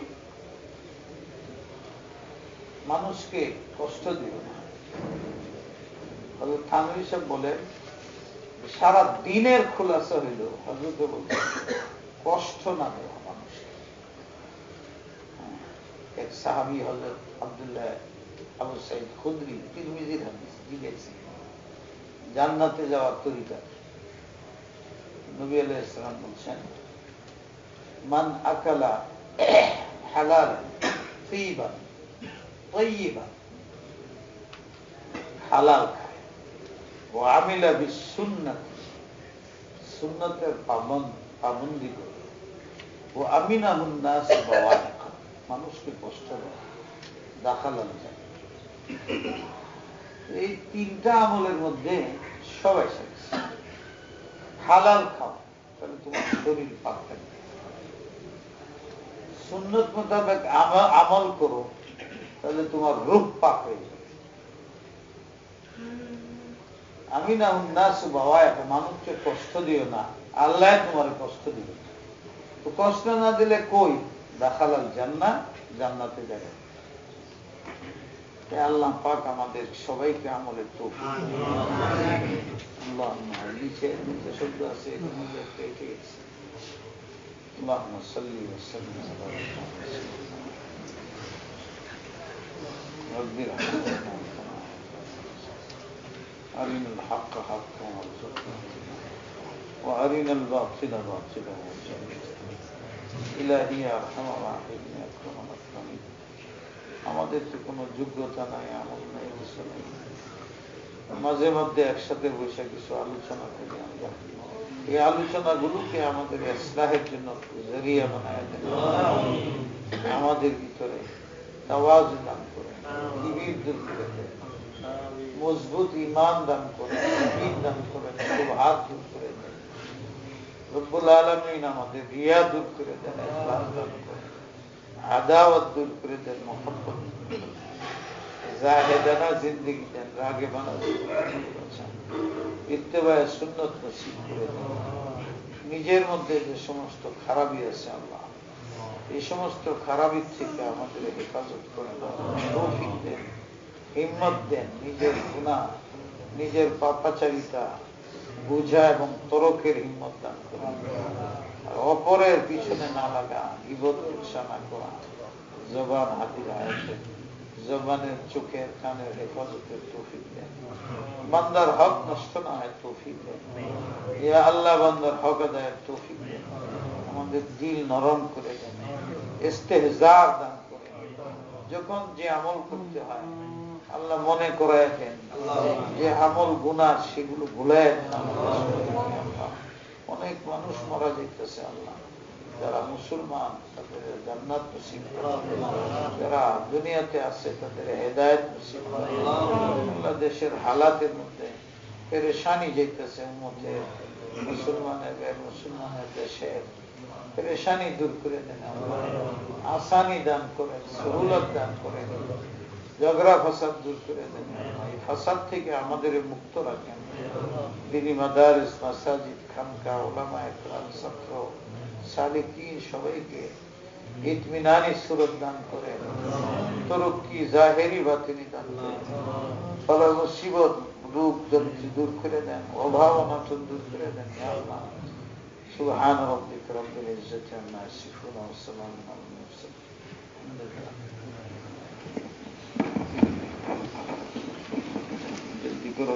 মানুষকে কষ্ট দিও না। হযরত থানভী সাহেব বলে, সারা দিনের খুলাসা হইল হযরত বলতে কষ্ট না দেওয়া মানুষকে। এক সাহাবী হযরত আব্দুল্লাহ আবু সাঈদ খুদরি, তিরমিজির হাদিস জিজ্ঞেস, জান্নাতে যাওয়ার তরিকা। নবী আলাইহিস সালাম বলছেন, মান আকালা হালালান তাইয়িবান, তাইয়িবান হালাল খায়, ও আমিলা বিসুন্নাত, সুন্নতের পাবন্দি করে, ও আমিনাহুন নাস বাওয়াইক, মানুষকে কষ্ট দেয়, দাখালাল যায়। এই 3টা আমলের মধ্যে সবাই শেষ। হালাল খাও, তাহলে তোমার শরীর পাক থাকবে। সুন্নত মোতাবেক আমল করো, তাহলে তোমার রূপ পাক হয়ে যাবে। আমিনাহুন নাস বাওয়াইক, মানুষকে কষ্ট দিও না, আল্লাহ তোমার কষ্ট দিবে। তো কষ্ট না দিলে কই দাখালাল জান্নাহ, জান্নাতে যাবে। আল্লাহ পাক আমাদের সবাইকে আমলের তৌফিক দিন। আল্লাহুম্মা, নিচে শব্দ আছে, আল্লাহুম্মা সাল্লি ওয়া সাল্লিম আলা রাব্বিনা আরিনাল হাক্কা হাক্কান ওয়ারযুকনা ওয়া আরিনাল বাতিলা বাতিলান ওয়ারযুকনা। ইলাহি ইয়া আরহামার রাহিমিন, ইয়া আকরামাল আকরামিন। আমাদের তো কোনো যোগ্যতা নাই, আমল নাই, কিছু নেই। মাঝে মধ্যে একসাথে বসে কিছু আলোচনা করি আমরা। এই আলোচনাগুলোকে আমাদের ইসলাহের জন্য জরিয়া বানায় দেন। আমাদের ভিতরে তাওয়াজু দান করে, কিবির দূর করে দেন, মজবুত ঈমান দান করে, ঈমান দান করে, শুবহাত দূর করে দেন। রব্বুল আলামিন আমাদের রিয়া দূর করে দেন, ইখলাস দান করে, আদাওয়াত দূর করে দেন, মুহাব্বত জাহেদানা জিন্দেগি দেন, রাগেবানা ইত্তেবায়ে সুন্নাত নসিব করে দেন। নিজের মধ্যে যে সমস্ত খারাপি আছে আল্লাহ, এই সমস্ত খারাপির থেকে আমাদের হেফাজত করে তৌফিক দেন, হিম্মত দেন। নিজের গুনাহ, নিজের পাপাচারিতা বুঝা এবং তরকের হিম্মত দান করেন। আর অপরের পিছনে না লাগা, গীবত হিংসা না করা, জবান হাতির আয়াতের, জবানের চোখের কানের হেফাজতের তৌফিক দেন। বান্দার হক নষ্ট না হয় তৌফিক দেন। ইয়া আল্লাহ, বান্দার হক আদায়ের তৌফিক দেন। আমাদের দিল নরম করে দেন, ইস্তেহজার দান করে। যখন যে আমল করতে হয় আল্লাহ মনে করায় দেন, যে আমল গুনাহ সেগুলো ভুলায় দেন। অনেক মানুষ মারা যাইতেছে আল্লাহ, যারা মুসলমান তাদের জান্নাত নসিব করেন, যারা দুনিয়াতে আছে তাদের হেদায়েত নসিব করেন। আল্লাহ, দেশের হালাতের মধ্যে পেরেশানি যাইতেছে, উম্মতের, মুসলমানের মুসলমানের দেশের পেরেশানি দূর করে দেন, আসানি দান করেন, সহুলত দান করেন, ঝগড়া ফাসাদ দূর করে দেন। এই ফাসাদ থেকে আমাদের মুক্ত রাখেন। দিনী মাদারিস, মাসাজিদ, খানকা, উলামা ইকরাম, ছাত্র, সালিকিন সবাইকে ইতমিনানি সুরত দান করেন, তরক্কি জাহেরি বাতিনি দান করেন। বালা মুসিবত দুঃখ দরিদ্র দূর করে দেন, অভাব অনটন দূর করে দেন। ইয়া আল্লাহ সুবহান রাব্বিকা রাব্বিল ইজ্জাতি আম্মা ইয়াসিফুন ওয়া সালামুন আলাল মুরসালিন। जल्दी करो,